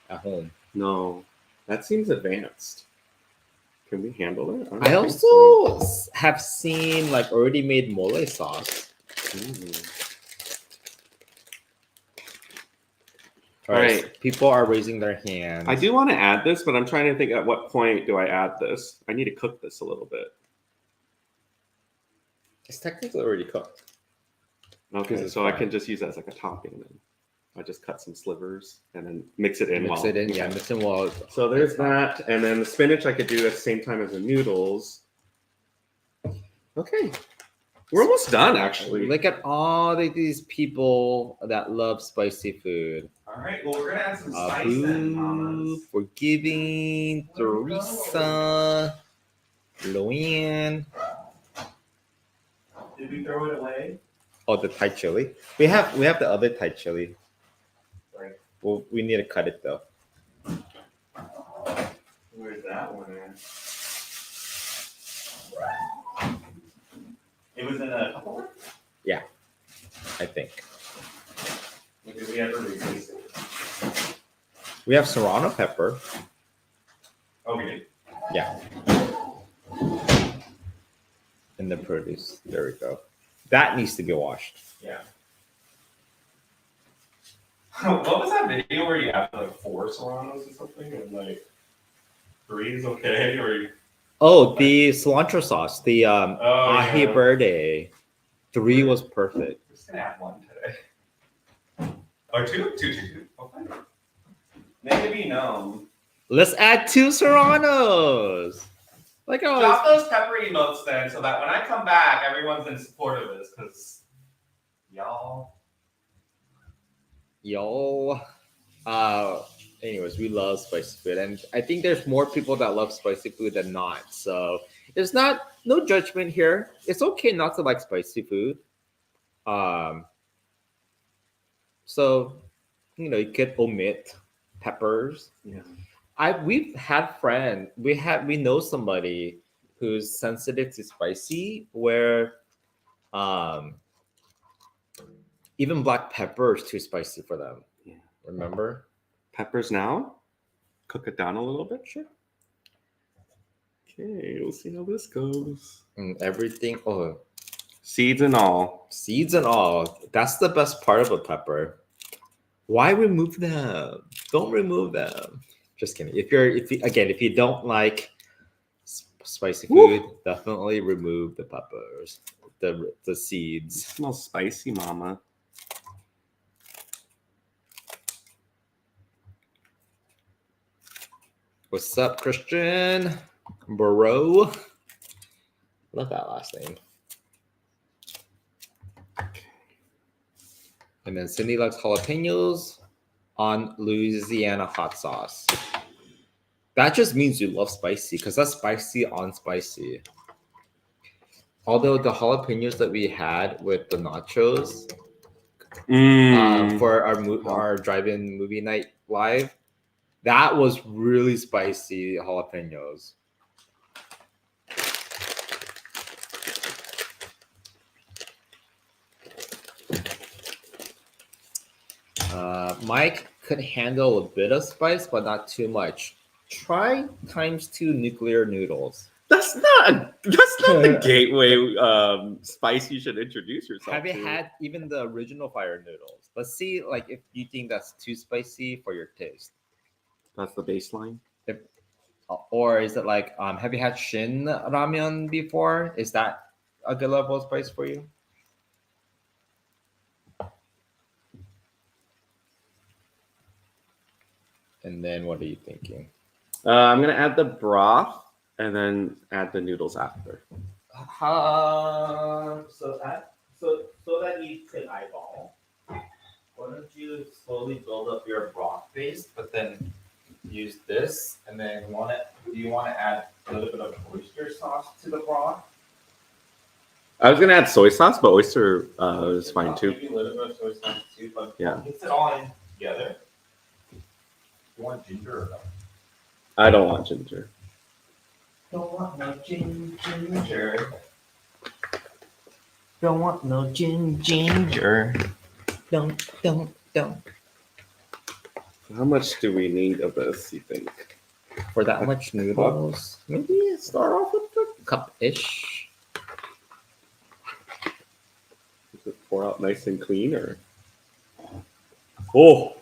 at home. No, that seems advanced. Can we handle it? I don't think also so. have seen like already made mole sauce. All right, people are raising their hands. I do want to add this, but I'm trying to think at what point do I add this? I need to cook this a little bit. It's technically already cooked. Okay, It's so I fine. can just use that as like a topping then. I just cut some slivers and then mix it in. Mix it in, yeah. Okay. Mix it while. So there's that, and then the spinach I could do at the same time as the noodles. Okay, we're almost done actually. Look at all these people that love spicy food. All right, well we're gonna add some spice Abu, then, mamas. Forgiving, Teresa, Luann. Did we throw it away? Oh, the Thai chili. We have the other Thai chili. Right. Well, we need to cut it though. Where's that one at? It was in a couple one? I think Did we ever replace it? we have serrano pepper. Oh, we did. Yeah. In the produce. There we go. That needs to be washed. Yeah. What was that video where you have like 4 serranos or something and like 3 is okay or? Oh, the cilantro sauce, the ahi yeah. verde. 3 was perfect. I'm just gonna add 1 today. Or 2? 2. Okay. Maybe no. Let's add 2 serranos. Like Drop those pepper emotes then, so that when I come back, everyone's in support of this, because y'all. Yo. Anyways, we love spicy food, and I think there's more people that love spicy food than not. So it's no judgment here. It's okay not to like spicy food. So you could omit peppers. Yeah. We've had friends. We know somebody who's sensitive to spicy, where even black pepper is too spicy for them. Yeah. Remember? Peppers now. Cook it down a little bit, sure. Okay, we'll see how this goes. And everything. Oh, Seeds and all. seeds and all. That's the best part of a pepper. Why remove them? Don't remove them. Just kidding. If you don't like spicy food, definitely remove the peppers, the seeds. It smells spicy, mama. What's up, Christian? Bro. Love that last name. And then Cindy likes jalapenos on Louisiana hot sauce. That just means you love spicy, because that's spicy on spicy. Although the jalapenos that we had with the nachos for our drive-in movie night live, that was really spicy jalapenos. Mike could handle a bit of spice, but not too much. Try ×2 nuclear noodles. That's not the gateway spice you should introduce yourself Have you to. had even the original fire noodles? Let's see, like, if you think that's too spicy for your taste. That's the baseline. Or is it like, have you had Shin ramen before? Is that a good level of spice for you? And then what are you thinking? I'm gonna add the broth and then add the noodles after. So that you could eyeball, why don't you slowly build up your broth base, but then use this, and then do you want to add a little bit of oyster sauce to the broth? I was gonna add soy sauce, but oyster is fine too. Maybe a little bit of soy sauce too, but Yeah. mix it all in together. You want ginger or no? I don't want ginger. Don't want no ginger. Don't want no ginger. Don't. How much do we need of this, you think? For that much noodles, maybe start off with a cup-ish. Does it pour out nice and clean, or? Oh!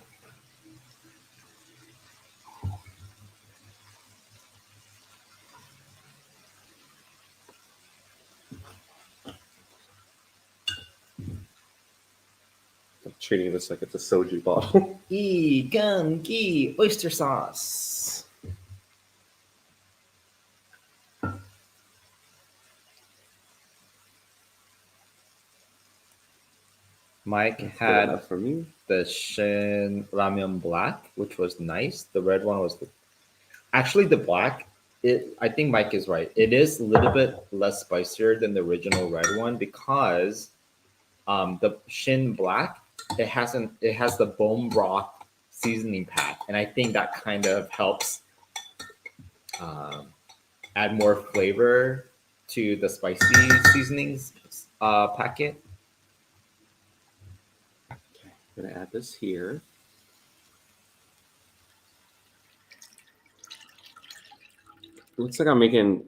I'm treating this like it's a soju bottle. Gungi oyster sauce. Mike Good had enough for me. the Shin Ramyun Black, which was nice. The red one was actually the black. I think Mike is right. It is a little bit less spicier than the original red one because the Shin Black, it has the bone broth seasoning pack, and I think that kind of helps add more flavor to the spicy seasonings packet. I'm gonna add this here. Looks like I'm making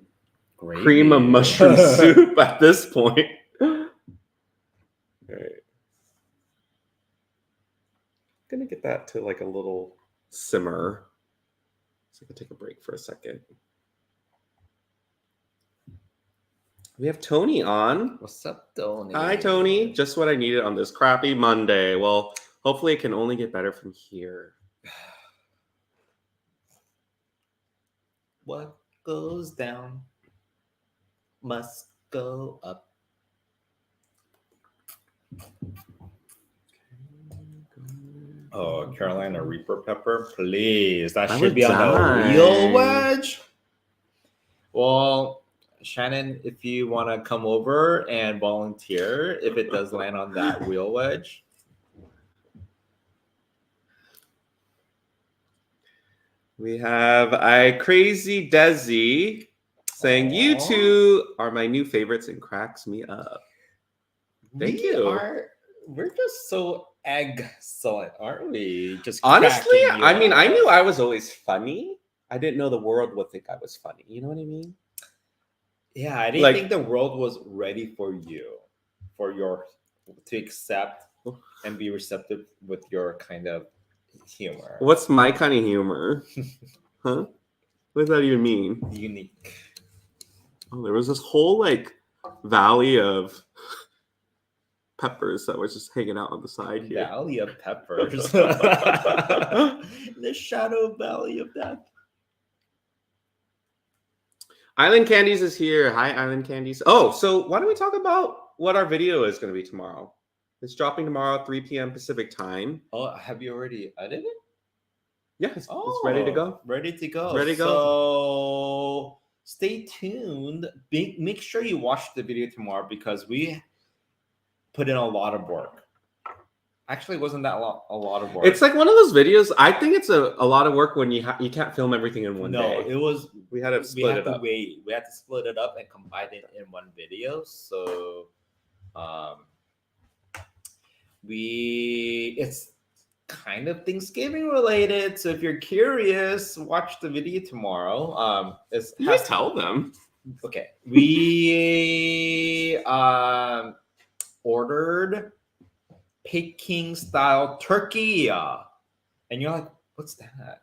cream of mushroom soup at this point. All right. Gonna get that to like a little simmer. So I can take a break for a second. We have Tony on. What's up, Tony? Hi, Tony. Just what I needed on this crappy Monday. Well, hopefully it can only get better from here. What goes down must go up. Oh, Carolina Reaper pepper, please. That I should would be on die. a real wedge. Well, Shannon, if you want to come over and volunteer, if it does land on that real wedge. We have Crazy Desi saying, "You Aw. two are my new favorites and cracks me up." Thank you. We're just so excellent, aren't we? Just Honestly, cracking you I mean, up. I knew I was always funny. I didn't know the world would think I was funny. You know what I mean? Yeah, I didn't Like- think the world was ready for you, to accept and be receptive with your kind of humor. What's my kind of humor? Huh? What does that even mean? Unique. Oh, there was this whole like valley of peppers that was just hanging out on the side here. Valley of Peppers. The shadow valley of death. Island Candies is here. Hi, Island Candies. Oh, so why don't we talk about what our video is going to be tomorrow? It's dropping tomorrow, 3 p.m. Pacific time. Oh, have you already edited? Yeah, it's ready to go. Ready to go. Ready to go. So stay tuned. Make sure you watch the video tomorrow because we put in a lot of work. Actually, it wasn't that a lot of work. It's like one of those videos. I think it's a lot of work when you can't film everything in one day. No, it was. We had to split it up. We had to split it up and combine it in one video. So, it's kind of Thanksgiving related. So if you're curious, watch the video tomorrow. You just tell them. Okay, we ordered Peking style turkey, and you're like, what's that?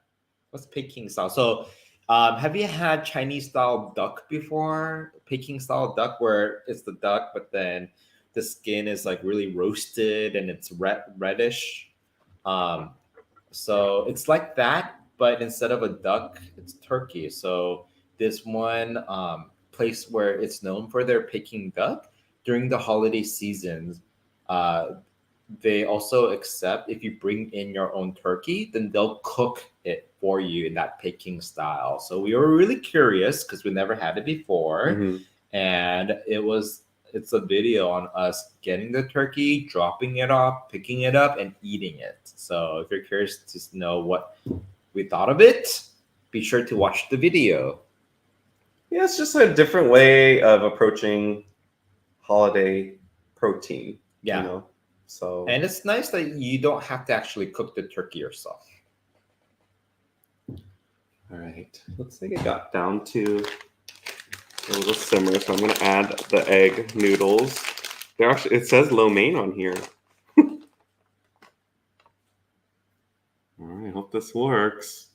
What's Peking style? So, have you had Chinese style duck before? Peking style duck, where it's the duck, but then the skin is like really roasted and it's reddish. So it's like that, but instead of a duck, it's turkey. So this one place where it's known for their Peking duck during the holiday seasons, they also accept if you bring in your own turkey, then they'll cook it for you in that Peking style. So we were really curious because we never had it before, and it's a video on us getting the turkey, dropping it off, picking it up, and eating it. So if you're curious to know what we thought of it, be sure to watch the video. Yeah, it's just a different way of approaching holiday protein. Yeah. You know? So And it's nice that you don't have to actually cook the turkey yourself. all right. Looks like it got down to a little simmer, so I'm gonna add the egg noodles. They're actually, it says lo mein on here. All right, hope this works.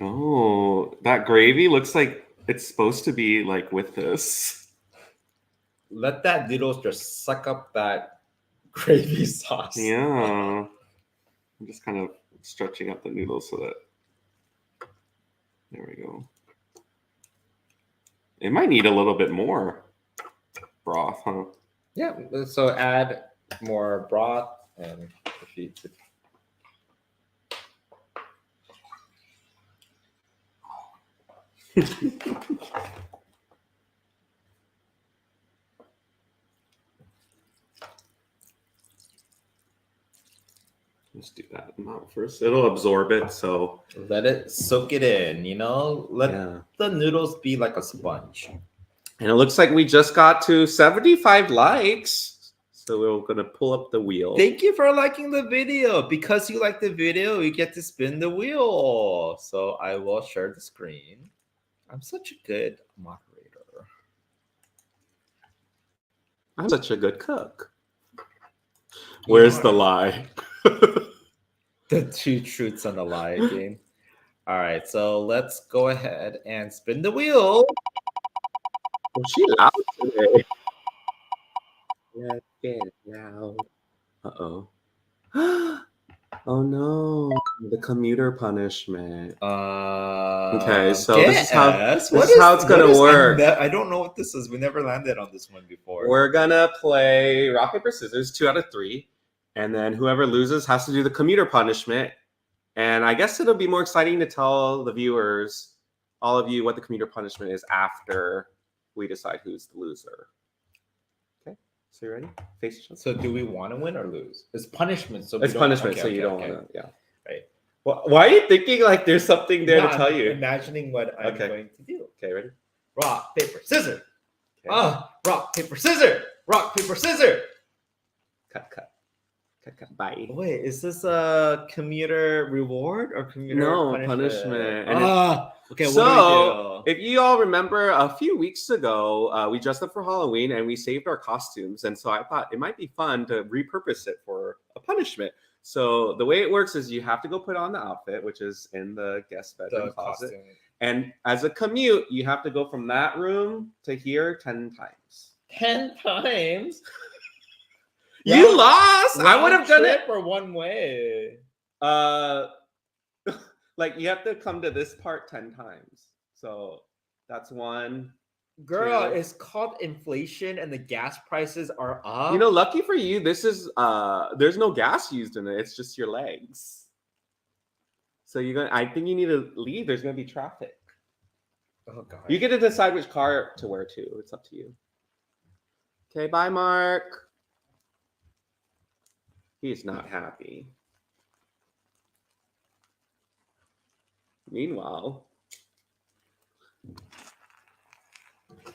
Oh, that gravy looks like it's supposed to be like with this. Let that noodles just suck up that gravy sauce. Yeah. I'm just kind of stretching out the noodles so that, there we go. It might need a little bit more broth, huh? Yeah, so add more broth and if you Let's do that amount first. It'll absorb it, so let it soak it in, let the noodles be like a sponge. And it looks like we just got to 75 likes. So we're gonna pull up the wheel. Thank you for liking the video. Because you like the video, you get to spin the wheel. So I will share the screen. I'm such a good moderator. I'm such a good cook. Where's the lie? The two truths and a lie game. All right, so let's go ahead and spin the wheel. Oh, she loud today. Let's get loud. Uh-oh. Oh no, the commuter punishment. Okay, so this is how it's gonna work. I don't know what this is. We never landed on this one before. We're gonna play rock, paper, scissors, 2 out of 3. And then whoever loses has to do the commuter punishment. And I guess it'll be more exciting to tell the viewers, all of you, what the commuter punishment is after we decide who's the loser. Okay, so you ready? Face each other. So do we want to win or lose? It's punishment. So it's punishment, so you don't want to, yeah. Right. Well, why are you thinking like there's something there to tell you? Imagining what I'm going to do. Okay, ready? Rock, paper, scissors. Okay. Rock, paper, scissors. Rock, paper, scissors. Cut. Bye. Wait, is this a commuter reward or commuter punishment? Okay. So, if you all remember, a few weeks ago, we dressed up for Halloween and we saved our costumes. And so I thought it might be fun to repurpose it for a punishment. So the way it works is you have to go put on the outfit, which is in the guest bedroom closet. Costume. And as a commute, you have to go from that room to here 10 times. 10 times? You lost. I would have done it for one way. Like you have to come to this part 10 times. So that's 1. Girl, 2. It's called inflation and the gas prices are up. Lucky for you, this is there's no gas used in it. It's just your legs. So I think you need to leave. There's gonna be traffic. Oh god. You get to decide which car to wear too. It's up to you. Okay, bye, Mark. He's not happy. Meanwhile,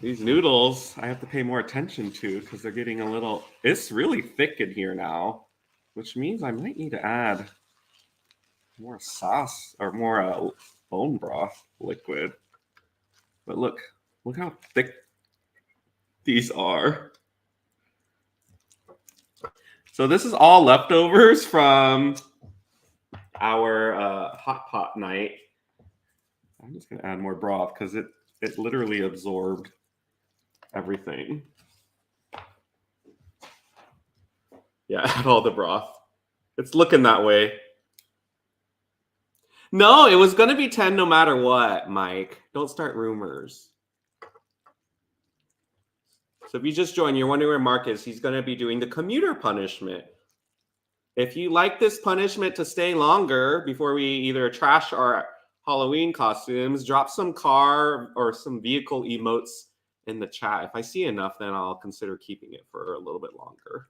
These noodles, I have to pay more attention to because they're getting a little. It's really thick in here now, which means I might need to add more sauce or more bone broth liquid. But look how thick these are. So this is all leftovers from our hot pot night. I'm just gonna add more broth because it literally absorbed everything. Yeah, add all the broth. It's looking that way. No, it was gonna be 10 no matter what, Mike. Don't start rumors. So if you just joined, you're wondering where Mark is. He's gonna be doing the commuter punishment. If you like this punishment to stay longer before we either trash our Halloween costumes, drop some car or some vehicle emotes in the chat. If I see enough, then I'll consider keeping it for a little bit longer.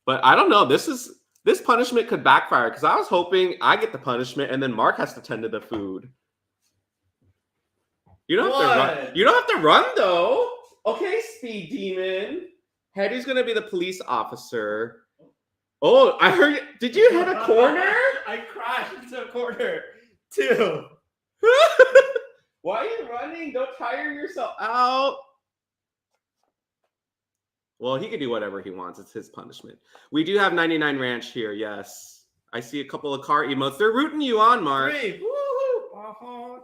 But I don't know. This punishment could backfire because I was hoping I get the punishment and then Mark has to tend to the food. You don't have to run. You don't have to run though. Okay, Speed Demon. Hetty's gonna be the police officer. Oh, I heard. Did you hit a corner? I crashed into a corner too. Why are you running? Don't tire yourself out. Well, he can do whatever he wants. It's his punishment. We do have 99 Ranch here. Yes, I see a couple of car emotes. They're rooting you on, Mark. Woo-hoo.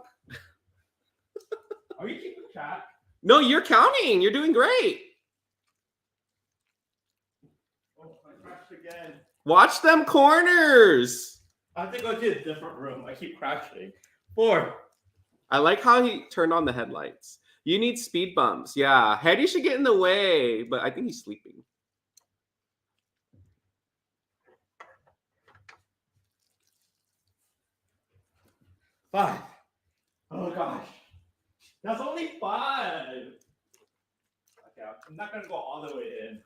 Are you keeping track? No, you're counting. You're doing great. Oh, I crashed again. Watch them corners. I have to go to a different room. I keep crashing. 4. I like how he turned on the headlights. You need speed bumps. Yeah, Hetty should get in the way, but I think he's sleeping. Five. Oh gosh. That's only 5. Okay, I'm not gonna go all the way in.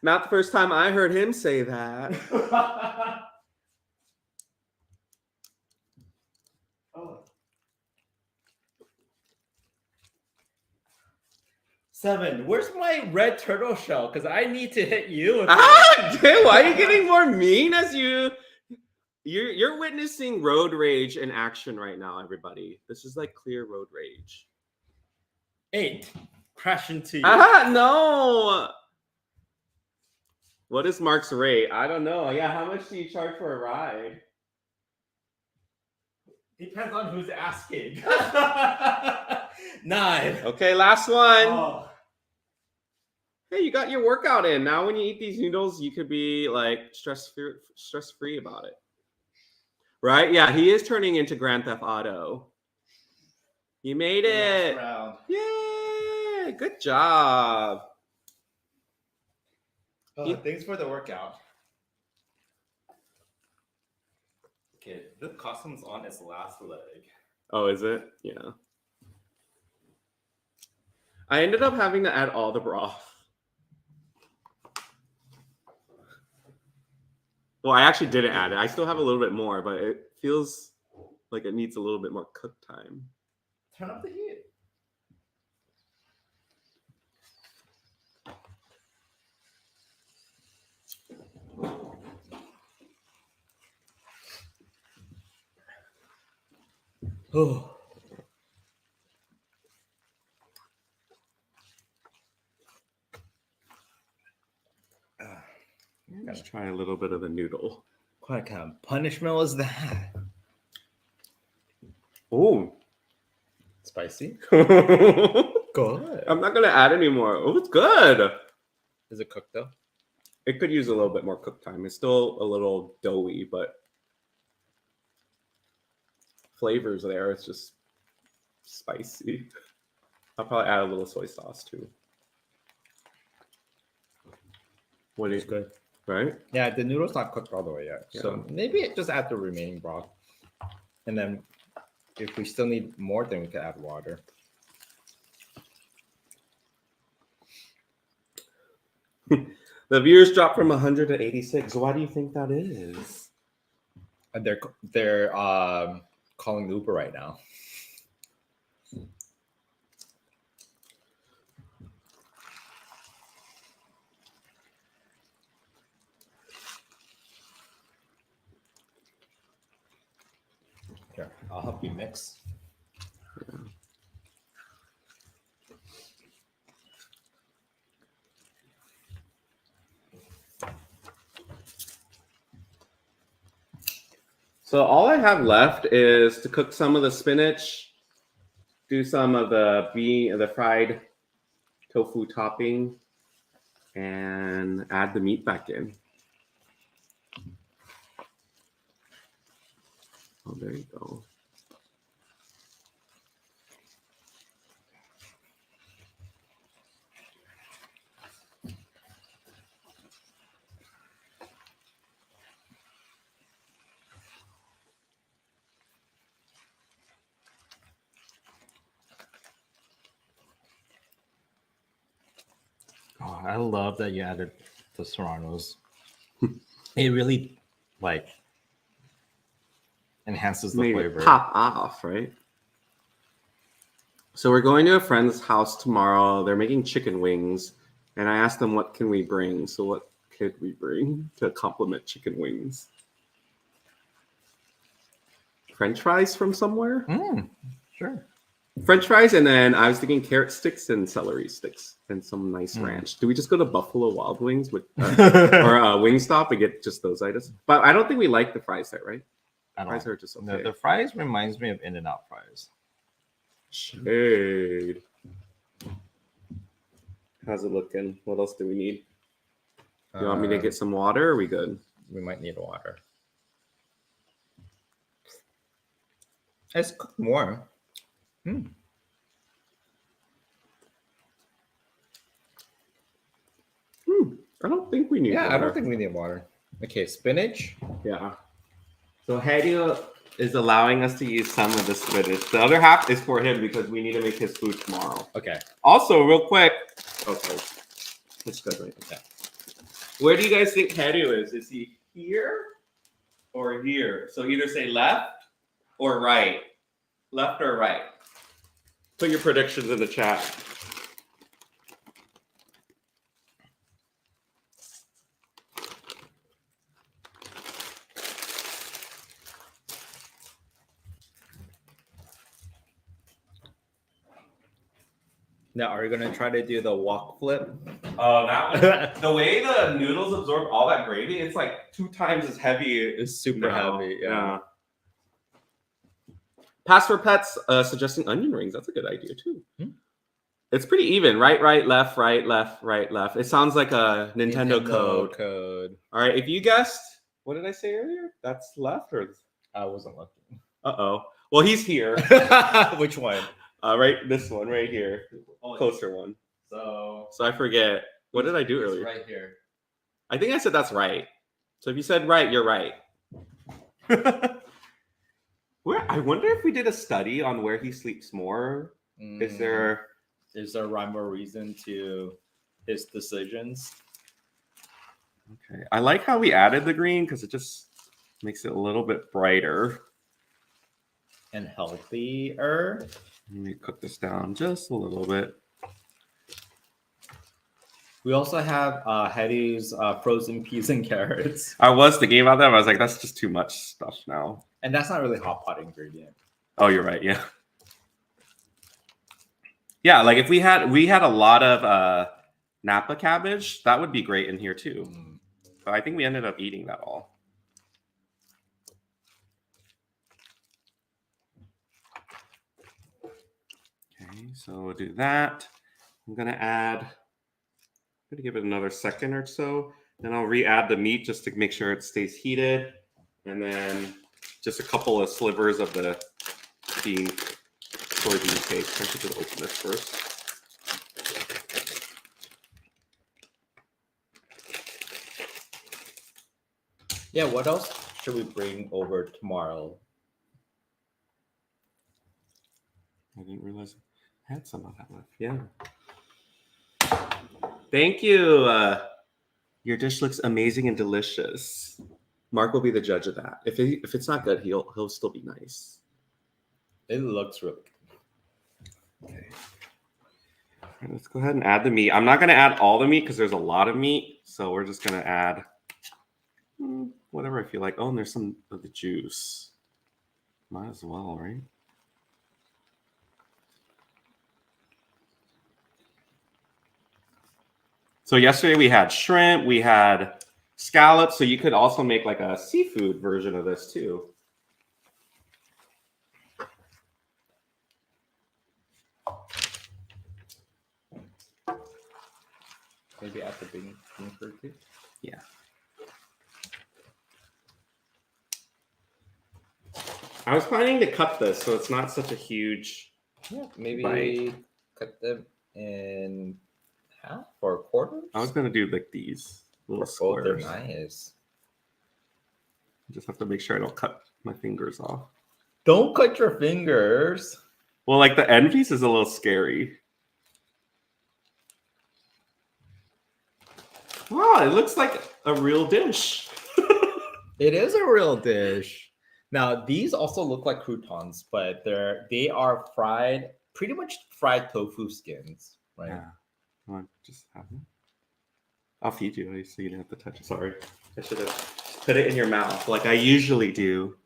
Not the first time I heard him say that. Oh. 7. Where's my red turtle shell? Because I need to hit you. Dude, why are you getting more mean as you're witnessing road rage in action right now, everybody. This is like clear road rage. 8. Crash into you. No. What is Mark's rate? I don't know. Yeah, how much do you charge for a ride? Depends on who's asking. 9. Okay, last one. Oh. Hey, you got your workout in. Now when you eat these noodles, you could be like stress-free about it. Right? Yeah, he is turning into Grand Theft Auto. You made it. Yay! Good job. Oh, thanks for the workout. Okay, this costume's on its last leg. Oh, is it? Yeah. I ended up having to add all the broth. Well, I actually didn't add it. I still have a little bit more, but it feels like it needs a little bit more cook time. Turn up the heat. Oh. Let's try a little bit of the noodle. What kind of punishment was that? Oh. Spicy? I'm Good. not going to add any more. Oh, it's good. Is it cooked though? It could use a little bit more cook time. It's still a little doughy, but flavors there. It's just spicy. I'll probably add a little soy sauce too. What is good? Right? Yeah, the noodle's not cooked all the way yet. Yeah. So maybe just add the remaining broth. And then if we still need more, then we can add water. The viewers dropped from 100 to 86. Why do you think that is? And they're calling Uber right now. Here, I'll help you mix. So all I have left is to cook some of the spinach, do some of the fried tofu topping, and add the meat back in. Oh, there you go. Oh, I love that you added the serranos. It really like enhances the Made flavor. it pop off, right? So we're going to a friend's house tomorrow. They're making chicken wings, and I asked them what can we bring. So what could we bring to complement chicken wings? French fries from somewhere? Sure. French fries, and then I was thinking carrot sticks and celery sticks and some nice ranch. Do we just go to Buffalo Wild Wings with or Wingstop and get just those items? But I don't think we like the fries there, right? Fries are just okay. No, the fries reminds me of In-N-Out fries. Shade. How's it looking? What else do we need? You want me to get some water? Or are we good? We might need water. Let's cook more. I don't think we need water. I don't think we need water. Okay, spinach. Yeah. So Hedy is allowing us to use some of the spinach. The other half is for him because we need to make his food tomorrow. Okay. Also, real quick. Okay. It's good, right? Okay. Where do you guys think Hedy is? Is he here or here? So either say left or right. Left or right. Put your predictions in the chat. Now, are you gonna try to do the wok flip? Oh, that one. The way the noodles absorb all that gravy, it's like 2 times as heavy. It's super heavy. Yeah. Pass for Pets suggesting onion rings. That's a good idea too. It's pretty even. Right, left, right, left. It sounds like a Nintendo code. All right. If you guessed, what did I say earlier? That's left or? I wasn't looking. Uh-oh. Well, he's here. Which one? Right. This one right here. Closer one. So I forget. What did I do earlier? Right here. I think I said that's right. So if you said right, you're right. I wonder if we did a study on where he sleeps more. Is there rhyme or reason to his decisions? Okay. I like how we added the green because it just makes it a little bit brighter and healthier. Let me cook this down just a little bit. We also have Hedy's frozen peas and carrots. I was thinking about that. But I was like, that's just too much stuff now. And that's not really hot pot ingredient. Oh, you're right. Yeah. Yeah, like if we had a lot of Napa cabbage, that would be great in here too. But I think we ended up eating that all. Okay, so we'll do that. I'm gonna give it another second or so. Then I'll re-add the meat just to make sure it stays heated. And then just a couple of slivers of the soybean cake. I should just open this first. Yeah, what else should we bring over tomorrow? I didn't realize I had some of that left. Yeah. Thank you. Your dish looks amazing and delicious. Mark will be the judge of that. If it's not good, he'll still be nice. It looks really good. Okay. All right, let's go ahead and add the meat. I'm not going to add all the meat because there's a lot of meat. So we're just going to add whatever I feel like. Oh, and there's some of the juice. Might as well, right? So yesterday we had shrimp, we had scallops, so you could also make like a seafood version of this too. Maybe add the bean curd too. Yeah. I was planning to cut this so it's not such a huge. Yeah, maybe bite. cut them in half or quarters. I was gonna do like these little Oh, they're squares. nice. Just have to make sure I don't cut my fingers off. Don't cut your fingers. Well, like the end piece is a little scary. Wow, it looks like a real dish. It is a real dish. Now these also look like croutons, but they are fried, pretty much fried tofu skins, right? Yeah. You want to just have them? I'll feed you so you don't have to touch it. Sorry, I should have put it in your mouth like I usually do.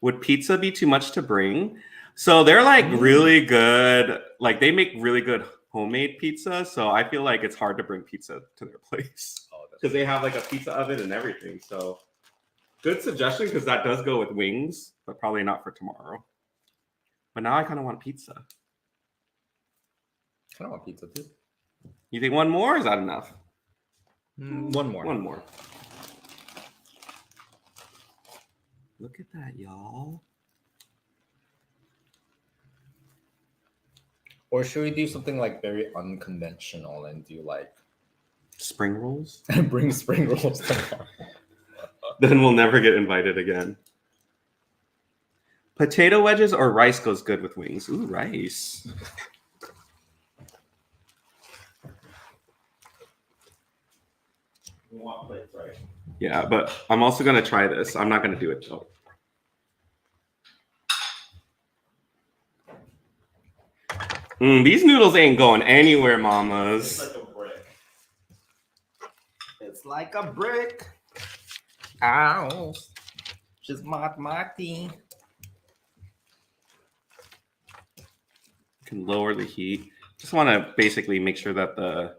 Would pizza be too much to bring? So they're like really good. Like they make really good homemade pizza. So I feel like it's hard to bring pizza to their place because they have like a pizza oven and everything. So good suggestion because that does go with wings, but probably not for tomorrow. But now I kind of want pizza. I kind of want pizza too. You think one more or is that enough? One more. One more. Look at that, y'all. Or should we do something like very unconventional and do like Spring rolls? bring spring rolls tomorrow? Then we'll never get invited again. Potato wedges or rice goes good with wings. Ooh, rice. We want plates, right? Yeah, but I'm also going to try this. I'm not going to do it though. These noodles ain't going anywhere, mamas. It's like a brick. It's like a brick. Ow. Just Marty. Can lower the heat. Just want to basically make sure that the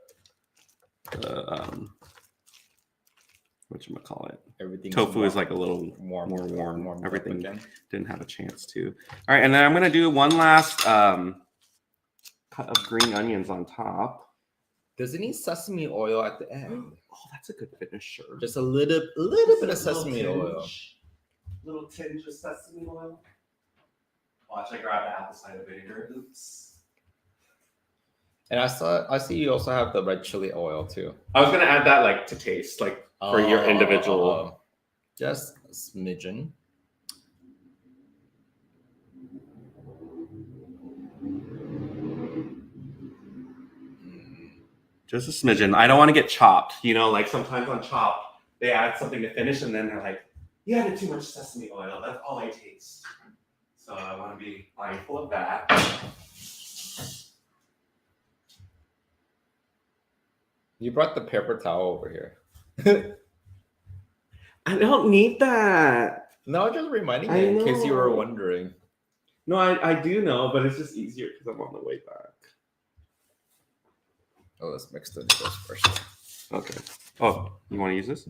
whatchamacallit, Everything tofu is like a little more warm. Everything again. didn't have a chance to. All right, and then I'm gonna do one last cut of green onions on top. Does it need sesame oil at the end? Oh, that's a good finisher. Just a little bit of sesame oil. Little tinge of sesame oil. Watch, I grab the apple cider vinegar. Oops. And I see you also have the red chili oil too. I was gonna add that like to taste, like for your individual. Just a smidgen. Just a smidgen. I don't want to get chopped. You know, like sometimes on Chopped, they add something to finish and then they're like, you added too much sesame oil. That's all I taste. So I want to be mindful of that. You brought the paper towel over here. I don't need that. No, just reminding I you in case you were know. wondering. No, I do know, but it's just easier because I'm on the way back. Oh, let's mix the noodles first. Okay. Oh, you want to use this?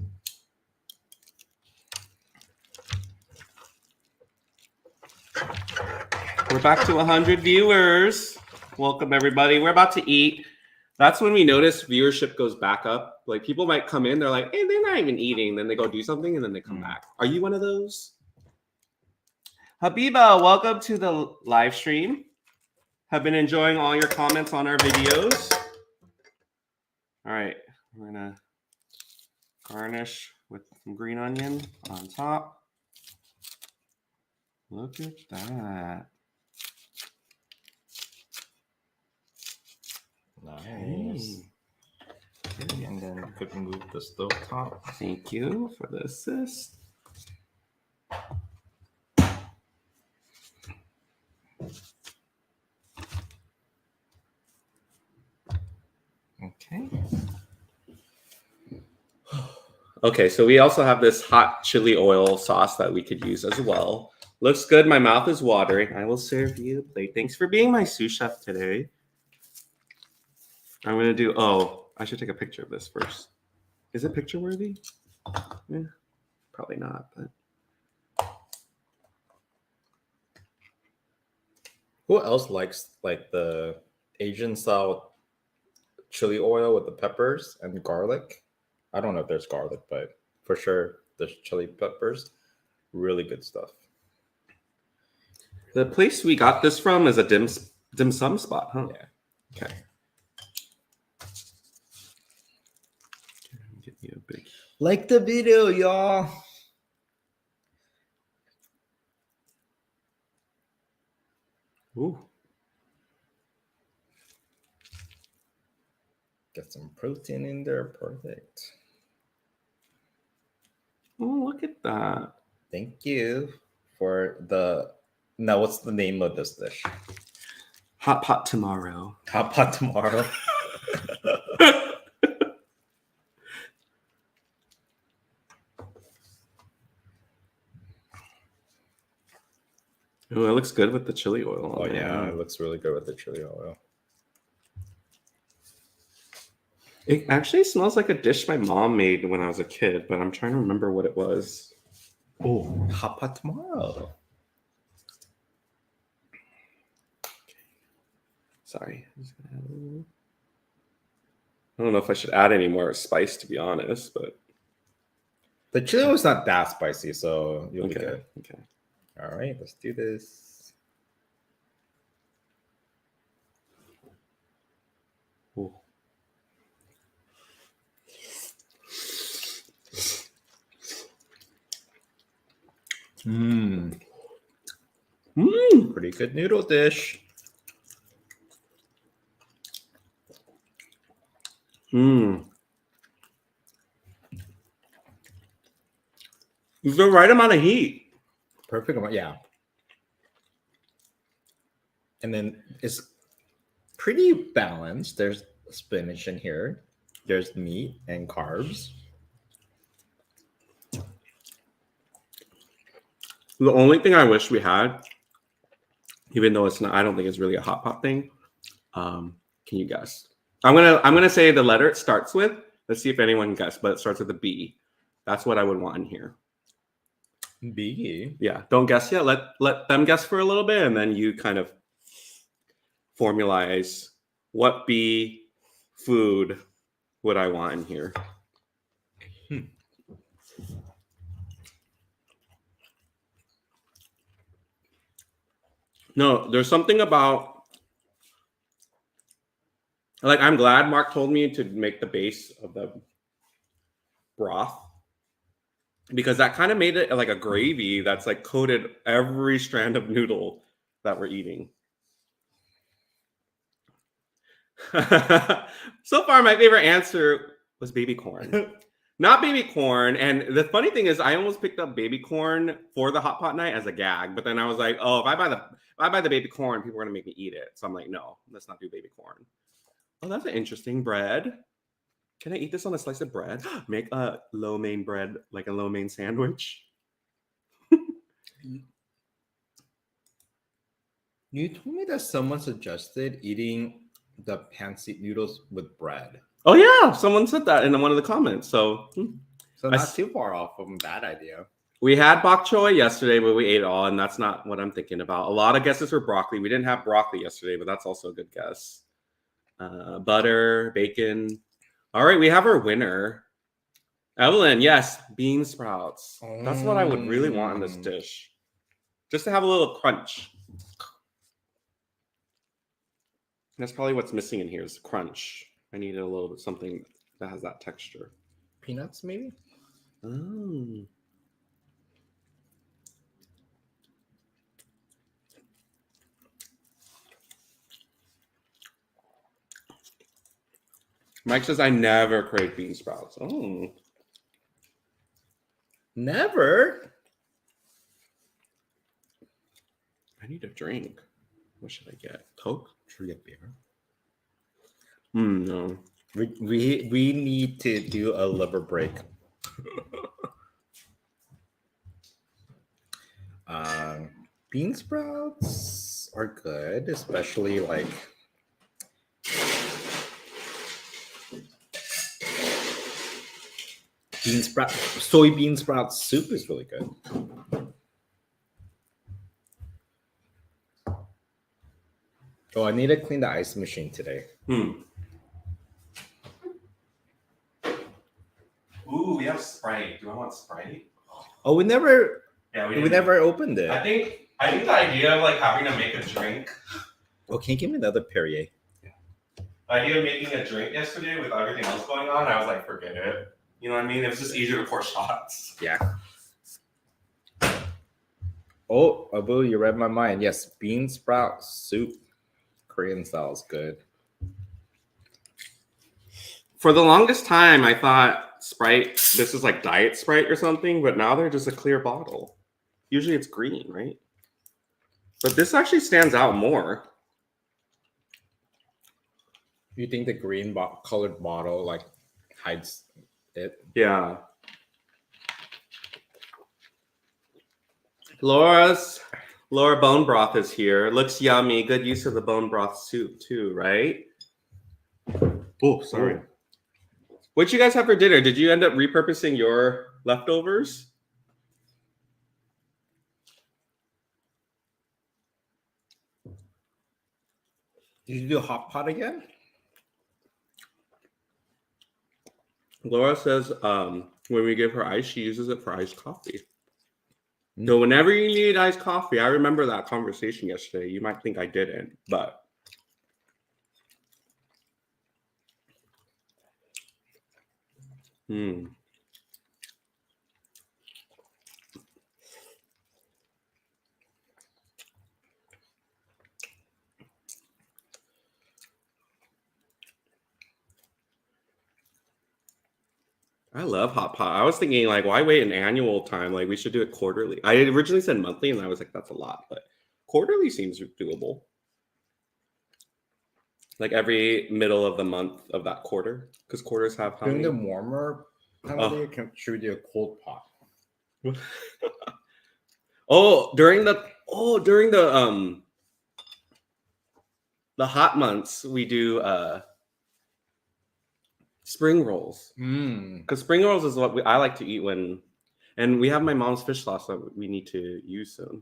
We're back to 100 viewers. Welcome, everybody. We're about to eat. That's when we notice viewership goes back up. Like people might come in, they're like, hey, they're not even eating. Then they go do something and then they come back. Are you one of those? Habiba, welcome to the live stream. Have been enjoying all your comments on our videos. All right, we're gonna garnish with some green onion on top. Look at that. Nice. Okay, and then you could remove the stove top. Thank you for the assist. Okay. Okay, so we also have this hot chili oil sauce that we could use as well. Looks good. My mouth is watering. I will serve you a plate. Thanks for being my sous chef today. I'm gonna do. Oh, I should take a picture of this first. Is it picture worthy? Yeah, probably not. But Who else likes like the Asian style chili oil with the peppers and garlic? I don't know if there's garlic, but for sure there's chili peppers. Really good stuff. the place we got this from is a dim sum spot, huh? Yeah. Okay. Get you a big. Like the video, y'all. Ooh. Get some protein in there. Perfect. Oh, look at that. Thank you for the. Now, what's the name of this dish? Hot pot tomorrow. Hot pot tomorrow. Oh, it looks good with the chili oil. Oh yeah, it looks really good with the chili oil. It actually smells like a dish my mom made when I was a kid, but I'm trying to remember what it was. Oh, hot pot tomorrow. Sorry. I don't know if I should add any more spice, to be honest, but The chili was not that spicy, so you'll be okay. good. Okay. All right, let's do this. Ooh. Mmm, Mm. pretty good noodle dish. Mm. It's the right amount of heat. Perfect amount, yeah. And then it's pretty balanced. There's spinach in here. There's meat and carbs. The only thing I wish we had, even though it's not, I don't think it's really a hot pot thing. Can you guess? I'm gonna say the letter it starts with. Let's see if anyone can guess, but it starts with a B. That's what I would want in here. B. Yeah, don't guess yet. Let them guess for a little bit, and then you kind of formalize what B food would I want in here. No, there's something about, like, I'm glad Mark told me to make the base of the broth, because that kind of made it like a gravy that's like coated every strand of noodle that we're eating. So far, my favorite answer was baby corn. Not baby corn. And the funny thing is, I almost picked up baby corn for the hot pot night as a gag. But then I was like, oh, if I buy the baby corn, people are gonna make me eat it. So I'm like, no, let's not do baby corn. Oh, that's an interesting bread. Can I eat this on a slice of bread? Make a lo mein bread, like a lo mein sandwich. You told me that someone suggested eating the pancit noodles with bread. Oh yeah, someone said that in one of the comments. So So not too far off from that idea. we had bok choy yesterday, but we ate it all, and that's not what I'm thinking about. A lot of guesses were broccoli. We didn't have broccoli yesterday, but that's also a good guess. Butter, bacon. All right, we have our winner. Evelyn, yes, bean sprouts. That's what I would really want in this dish. Just to have a little crunch. That's probably what's missing in here is crunch. I needed a little bit something that has that texture. Peanuts, maybe? Oh. Mike says I never crave bean sprouts. Oh. Never. I need a drink. What should I get? Coke? Should we get beer? No. We need to do a liver break. Bean sprouts are good, especially like soybean sprout soup is really good. Oh, I need to clean the ice machine today. Ooh, we have Sprite. Do I want Sprite? Oh, we never Yeah, we never opened it. I think the idea of like having to make a drink. Oh, can you give me another Perrier? The idea of making a drink yesterday with everything else going on, I was like, forget it. You know what I mean? It was just easier to pour shots. Yeah. Oh, Abu, you read my mind. Yes, bean sprout soup, Korean style is good. For the longest time, I thought Sprite, this is like Diet Sprite or something, but now they're just a clear bottle. Usually it's green, right? But this actually stands out more. You think the green colored bottle like hides it? Yeah. Laura bone broth is here. Looks yummy. Good use of the bone broth soup too, right? Oh, sorry. Ooh. What'd you guys have for dinner? Did you end up repurposing your leftovers? Did you do a hot pot again? Laura says when we give her ice, she uses it for iced coffee. So whenever you need iced coffee, I remember that conversation yesterday. You might think I didn't, but I love HotPot. I was thinking, like, why wait an annual time? Like, we should do it quarterly. I originally said monthly, and I was like, that's a lot, but quarterly seems doable. Like every middle of the month of that quarter, because quarters have how During many? the warmer time of the year, should we do a cold pot? during the hot months, we do spring rolls. Because spring rolls is what I like to eat and we have my mom's fish sauce that we need to use soon.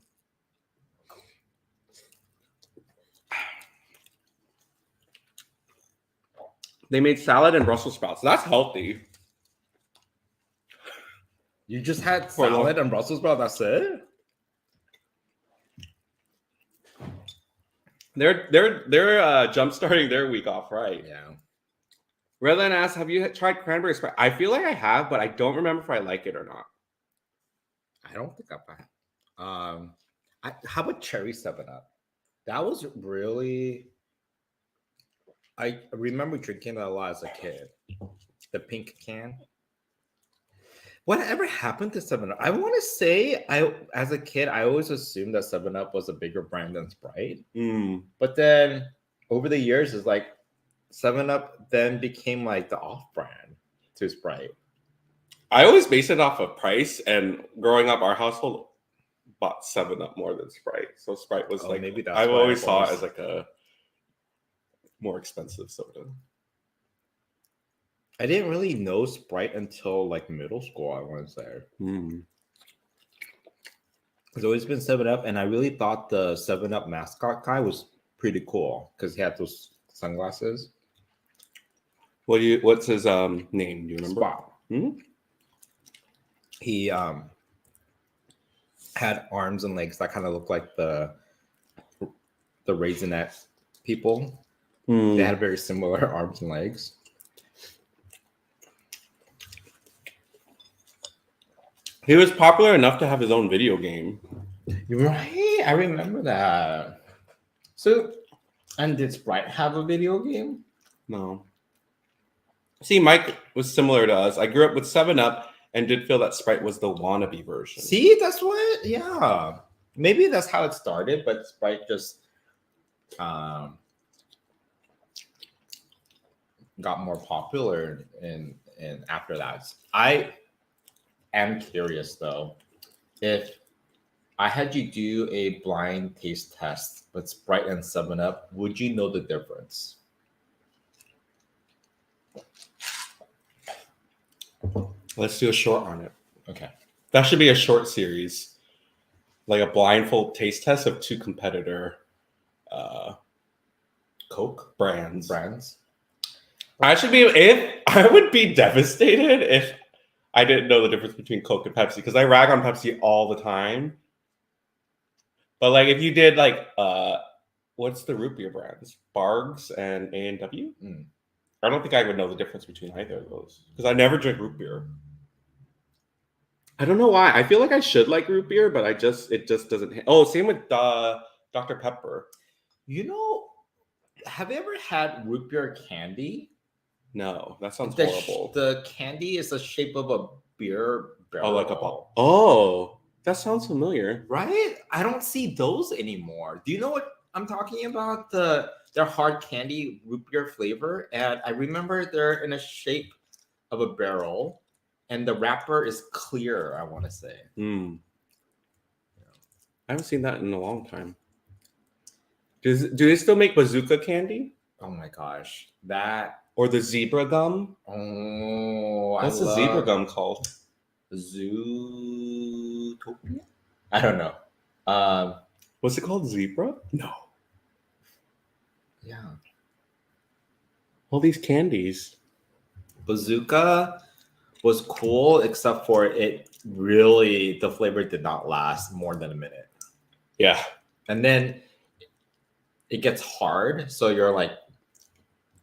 They made salad and Brussels sprouts. That's healthy. You just had salad and Brussels sprouts. That's it. They're jump starting their week off right. Yeah. Redland asks, "Have you tried cranberry Sprite?" I feel like I have, but I don't remember if I like it or not. I don't think I've had. How about cherry 7-Up? That was really. I remember drinking that a lot as a kid. The pink can. Whatever happened to 7-Up? I want to say, as a kid, I always assumed that 7-Up was a bigger brand than Sprite. But then over the years, it's like 7-Up then became like the off-brand to Sprite. I always base it off of price, and growing up, our household bought 7-Up more than Sprite. So Sprite was like, maybe that's I why always saw it as like a more expensive soda. I didn't really know Sprite until like middle school, I want to say. It's always been 7-Up, and I really thought the 7-Up mascot guy was pretty cool because he had those sunglasses. What's his name? Do you remember? Spot. He had arms and legs that kind of looked like the Raisinette people. They had very similar arms and legs. He was popular enough to have his own video game. You're right. I remember that. So, and did Sprite have a video game? No. See, Mike was similar to us. I grew up with 7-Up and did feel that Sprite was the wannabe version. See, that's what. Yeah, maybe that's how it started, but Sprite just got more popular and after that. I am curious though if I had you do a blind taste test with Sprite and 7-Up. Would you know the difference? Let's do a short on it. Okay. That should be a short series, like a blindfold taste test of two competitor Coke brands. I would be devastated if I didn't know the difference between Coke and Pepsi, because I rag on Pepsi all the time. But like, if you did like, what's the root beer brands? Bargs and A&W? I don't think I would know the difference between either of those, because I never drink root beer. I don't know why. I feel like I should like root beer, but it just doesn't. Oh, same with Dr. Pepper. You know, have you ever had root beer candy? No, that sounds horrible. The candy is the shape of a beer barrel. Oh, like a ball. Oh, that sounds familiar. Right? I don't see those anymore. Do you know what I'm talking about? They're hard candy root beer flavor. And I remember they're in a shape of a barrel. And the wrapper is clear, I want to say. I haven't seen that in a long time. Do they still make bazooka candy? Oh my gosh. That... Or the zebra gum? Oh, what's the zebra gum called? Zootopia? I don't know. What's it called? Zebra? No. Yeah. All these candies. Bazooka was cool, except for it really, the flavor did not last more than a minute. Yeah. And then it gets hard, so your like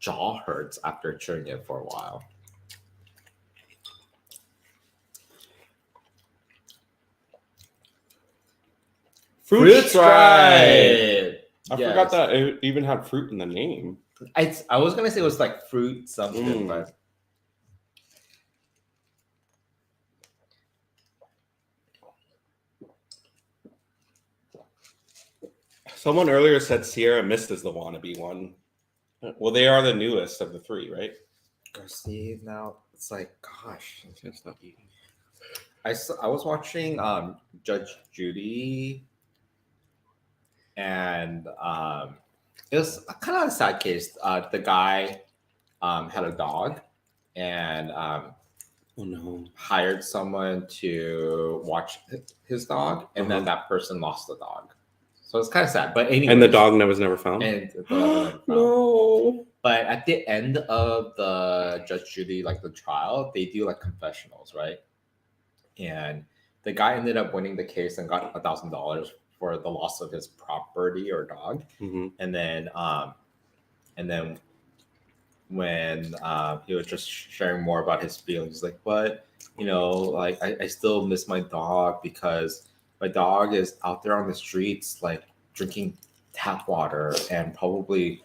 jaw hurts after chewing it for a while. Fruit Stripe! I forgot that it even had fruit in the name. I was gonna say it was like fruit something, but someone earlier said Sierra Mist is the wannabe one. Well, they are the newest of the three, right? See, now it's like, gosh, I can't stop eating. I was watching Judge Judy, and it was kind of a sad case. The guy had a dog, and oh no, hired someone to watch his dog, and then that person lost the dog. So it's kind of sad. But anyway, and the dog was never found. And the dog was never found. No. But at the end of the Judge Judy, like the trial, they do like confessionals, right? And the guy ended up winning the case and got $1,000 for the loss of his property or dog. And then when he was just sharing more about his feelings, like, but you know, like I still miss my dog because my dog is out there on the streets, like drinking tap water and probably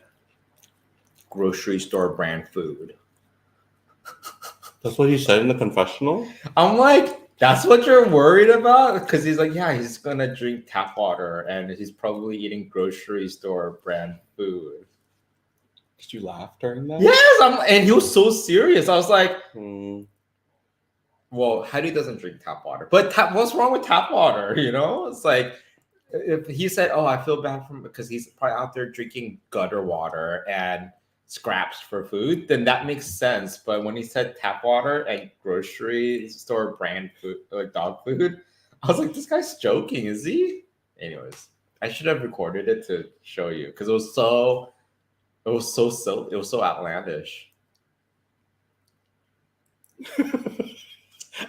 grocery store brand food. That's what he said in the confessional? I'm like, that's what you're worried about? Because he's like, yeah, he's going to drink tap water and he's probably eating grocery store brand food. Did you laugh during that? Yes, and he was so serious. I was like, well, Heidi doesn't drink tap water. But what's wrong with tap water? You know, it's like, if he said, oh, I feel bad for him because he's probably out there drinking gutter water and scraps for food, then that makes sense. But when he said tap water and grocery store brand food, like dog food, I was like, this guy's joking, is he? Anyways, I should have recorded it to show you because it was so outlandish.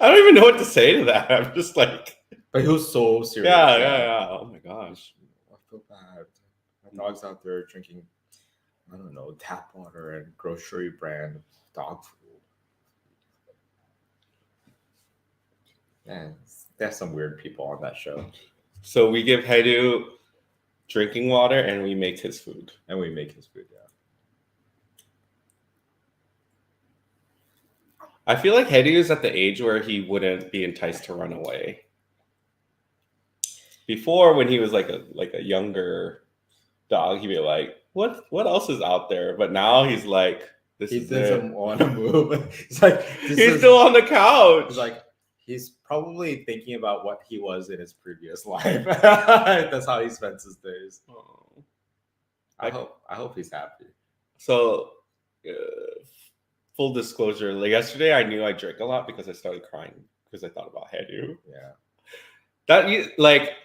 I don't even know what to say to that. I'm just like, but he was so serious. Yeah. Oh my gosh, I feel bad. My dog's out there drinking, I don't know, tap water and grocery brand dog food. Man, there's some weird people on that show. So we give Haidu drinking water and we make his food. Yeah. I feel like Haidu is at the age where he wouldn't be enticed to run away. Before, when he was like a younger dog, he'd be like, what else is out there? But now he's like, he doesn't want to move. He's like, he's still on the couch. He's like, He's probably thinking about what he was in his previous life. That's how he spends his days. Oh. I hope he's happy. So, full disclosure, like yesterday, I knew I drank a lot because I started crying because I thought about Hedu. Yeah.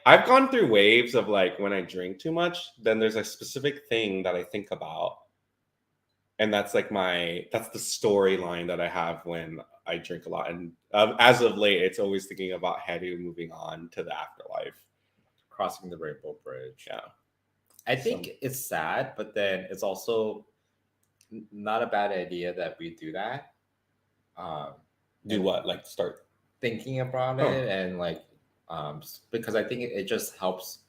I've gone through waves of like when I drink too much, then there's a specific thing that I think about, and that's like that's the storyline that I have when I drink a lot. And as of late, it's always thinking about Hedu moving on to the afterlife, Crossing the Rainbow Bridge. Yeah. I think it's sad, but then it's also not a bad idea that we do that. Do what? Like start thinking about it and like, because I think it just helps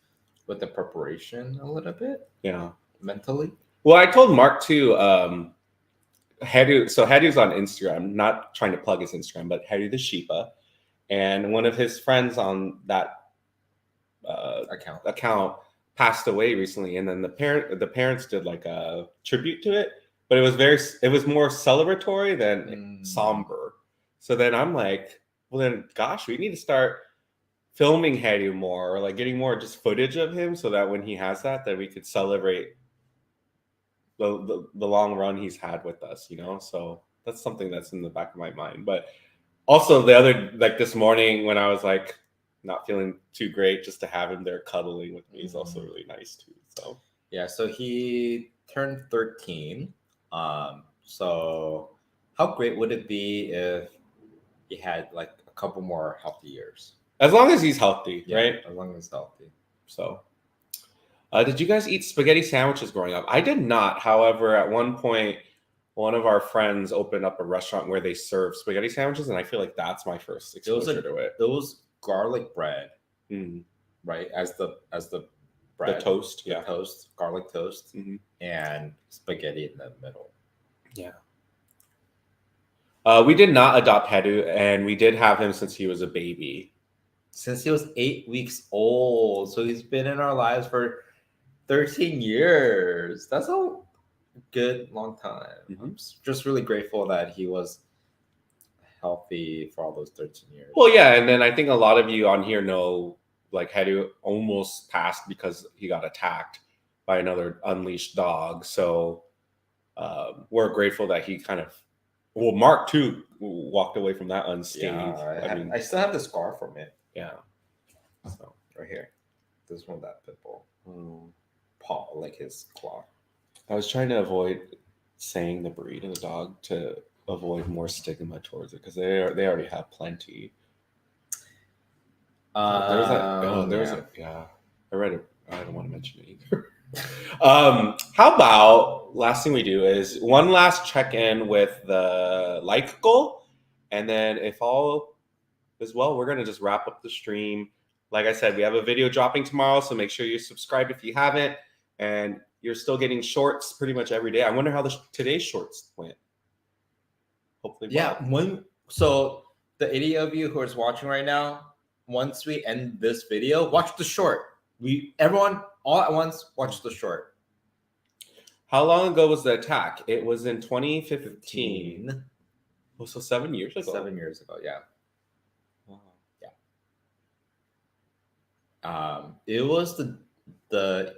with the preparation a little bit. Yeah. Mentally. Well, I told Mark too. Hedu. So Hedu's on Instagram. Not trying to plug his Instagram, but Hedu the Sheepa, and one of his friends on that account passed away recently, and then the parents did like a tribute to it, but it was more celebratory than somber. So then I'm like, well then, gosh, we need to start filming Hedu more, or like getting more just footage of him, so that when he has that we could celebrate the long run he's had with us, So that's something that's in the back of my mind. But also this morning when I was like not feeling too great, just to have him there cuddling with me is also really nice too. So yeah, so he turned 13. So how great would it be if he had like a couple more healthy years? As long as he's healthy, right? As long as he's healthy. So did you guys eat spaghetti sandwiches growing up? I did not. However, at one point, one of our friends opened up a restaurant where they serve spaghetti sandwiches, and I feel like that's my first exposure to it. It was garlic bread, right? As the bread, the toast, garlic toast, and spaghetti in the middle. Yeah. We did not adopt Hedu, and we did have him since he was a baby. Since he was 8 weeks old, so he's been in our lives for 13 years. That's a good long time. I'm just really grateful that he was healthy for all those 13 years. Well, yeah, and then I think a lot of you on here know, like, Hedu almost passed because he got attacked by another unleashed dog. So we're grateful that he Mark too walked away from that unscathed. Yeah, I still have the scar from it. Yeah. So right here, this one, that pit bull paw, like his claw. I was trying to avoid saying the breed of the dog to avoid more stigma towards it, because they already have plenty. I read it. I don't want to mention it either. How about last thing we do is one last check-in with the like goal, and then if all is well, we're gonna just wrap up the stream. Like I said, we have a video dropping tomorrow, so make sure you're subscribed if you haven't, and you're still getting shorts pretty much every day. I wonder how today's shorts went. Hopefully, so the 80 of you who is watching right now, once we end this video, watch the short. Everyone all at once watch the short. How long ago was the attack? It was in 2015. Oh, so 7 years ago. 7 years ago, yeah. Wow. Yeah. It was the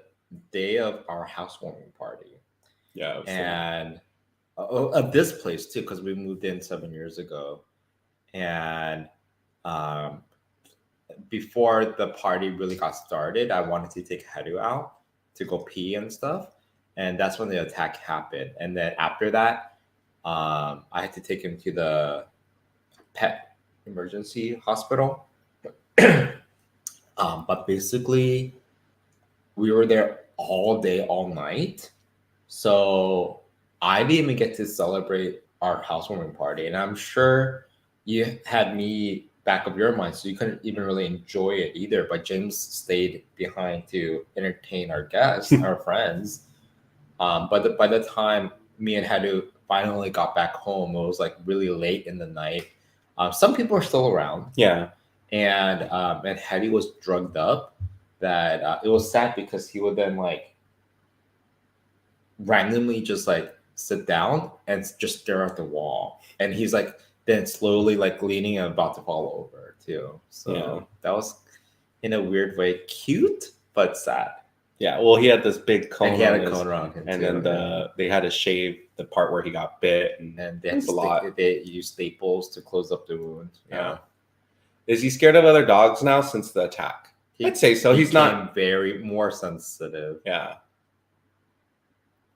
day of our housewarming party. Yeah. And of this place too, because we moved in 7 years ago. And before the party really got started, I wanted to take Hedu out to go pee and stuff. And that's when the attack happened. And then after that, I had to take him to the pet emergency hospital. But basically, we were there all day, all night. So I didn't even get to celebrate our housewarming party. And I'm sure you had me back of your mind, so you couldn't even really enjoy it either. But James stayed behind to entertain our guests, our friends. But by the time me and Hedu finally got back home, it was like really late in the night. Some people are still around. Yeah. And Hedu was drugged up. That it was sad because he would then like randomly just like sit down and just stare at the wall. And he's like then slowly like leaning and about to fall over too. So Yeah. that was in a weird way cute but sad. Yeah, well, he had this big cone. And he had on a his- cone around him and too. then they had to shave the part where he got bit. And and they It was a lot. they used staples to close up the wound. yeah. Is he scared of other dogs now since the attack? I'd say so. He's not. became very more sensitive. Yeah.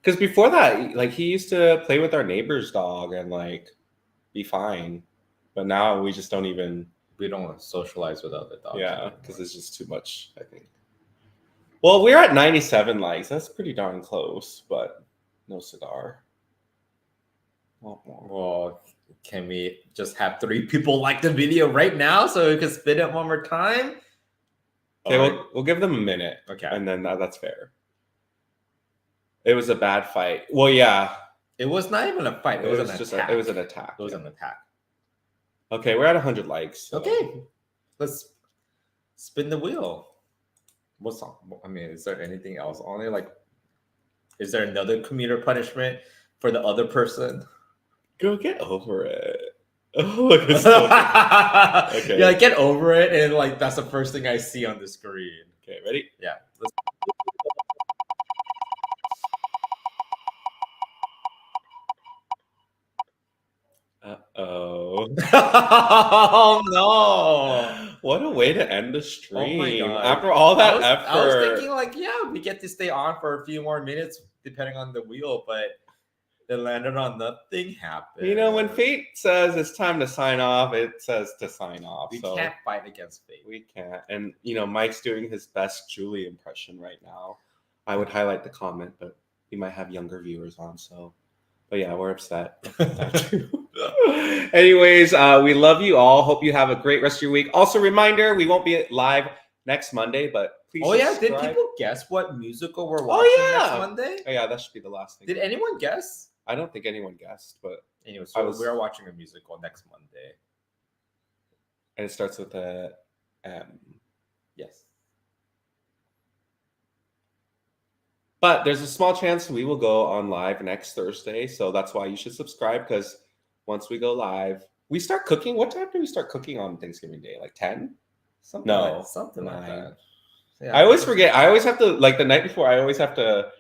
Because before that, like he used to play with our neighbor's dog and like be fine, but now we just don't even. We don't socialize with other dogs. Yeah, anymore. because it's just too much, I think. Well, we're at 97 likes. That's pretty darn close, but no cigar. Well, can we just have 3 people like the video right now so we can spin it one more time? Okay, Or- we'll give them a minute, okay. and then that's fair. It was a bad fight. Well, yeah, It was not even a fight. It was an attack. it was an attack. It was yeah. an attack. Okay, we're at 100 likes. so- Okay, let's spin the wheel. What's on? I mean, is there anything else on it? Like, is there another commuter punishment for the other person? Go get over it. Oh, look, it's still... Okay. Yeah, like, get over it, and like that's the first thing I see on the screen. Okay, ready? Yeah. Let's... Uh-oh. Oh no! What a way to end the stream. Oh my God. After all that I was effort. thinking like, yeah, we get to stay on for a few more minutes depending on the wheel, but it landed on nothing happened. You know, when fate says it's time to sign off, it says to sign off. we so can't fight against fate. we can't. And, you know, Mike's doing his best Julie impression right now. I would highlight the comment, but he might have younger viewers on, so. But yeah, we're upset. Anyways, we love you all. Hope you have a great rest of your week. Also, reminder, we won't be live next Monday, but please Oh yeah, subscribe. did people guess what musical we're watching next Monday? Oh yeah, that should be the last thing. Did anyone guess? I don't think anyone guessed, but Anyway, so I was- we're watching a musical next Monday. and it starts with a M. Yes. But there's a small chance we will go on live next Thursday, so that's why you should subscribe, because once we go live, we start cooking. What time do we start cooking on Thanksgiving Day? Like 10? Something No, like, something like 9. that. Yeah, I always forget. I always have to, like the night before, I always have to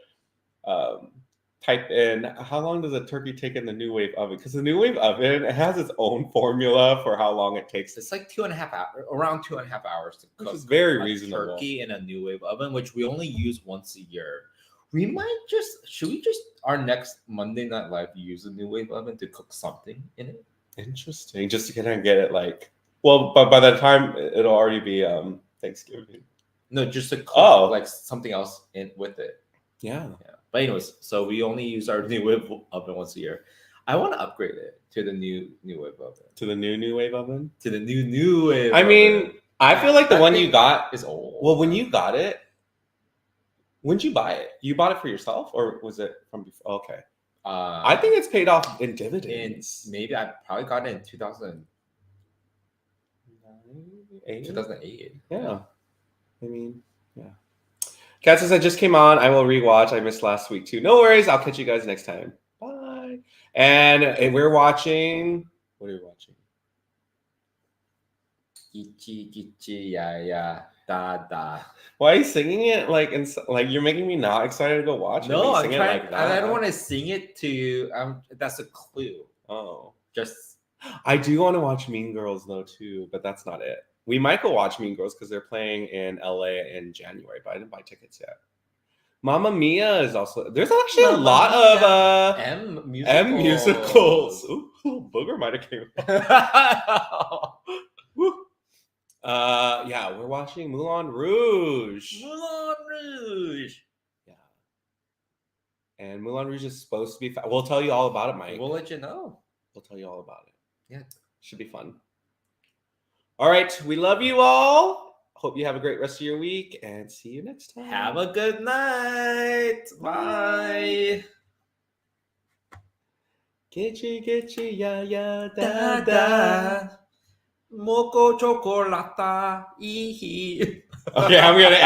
type in how long does a turkey take in the new wave oven? Because the new wave oven, it has its own formula for how long it takes. It's like 2.5 hours, around 2.5 hours to Which cook is very a reasonable. turkey in a new wave oven, which we only use once a year. We might should we just our next Monday Night Live use a new wave oven to cook something in it? Interesting. Just to kind of get it like, well, but by the time it'll already be Thanksgiving. No, just to cook like something else in with it. Yeah. Yeah. But anyways, so we only use our new wave oven once a year. I want to upgrade it to the new wave oven. To the new wave oven? To the new wave. I mean, oven. I feel like the That one thing you got is old. Well, when you got it, when'd you buy it? You bought it for yourself, or was it from before? Okay. I think it's paid off in dividends. Maybe I probably got it in 2008. 2008. Yeah. I mean, yeah. Kat says I just came on. I will rewatch. I missed last week too. No worries. I'll catch you guys next time. Bye. And we're watching. What are you watching? Gichi gichi ya ya da da. Why are you singing it like you're making me not excited to go watch? No, I'm sing it trying. like I that. don't want to sing it to. That's a clue. Oh, Just I do want to watch Mean Girls though too, but that's not it. We might go watch Mean Girls because they're playing in LA in January, but I didn't buy tickets yet. Mamma Mia is also. There's actually a Mamma lot of M M musicals. Ooh, Booger might have came. Woo. Yeah, we're watching Moulin Rouge. Moulin Rouge. Yeah, and Moulin Rouge is supposed to be. We'll tell you all about it, Mike. We'll let you know. We'll tell you all about it. Yeah, should be fun. All right, we love you all. Hope you have a great rest of your week, and see you next time. Have a good night. Bye. Getchi, ya, ya, Da da, da. Moco chocolata. Ihi. Okay, I'm gonna end.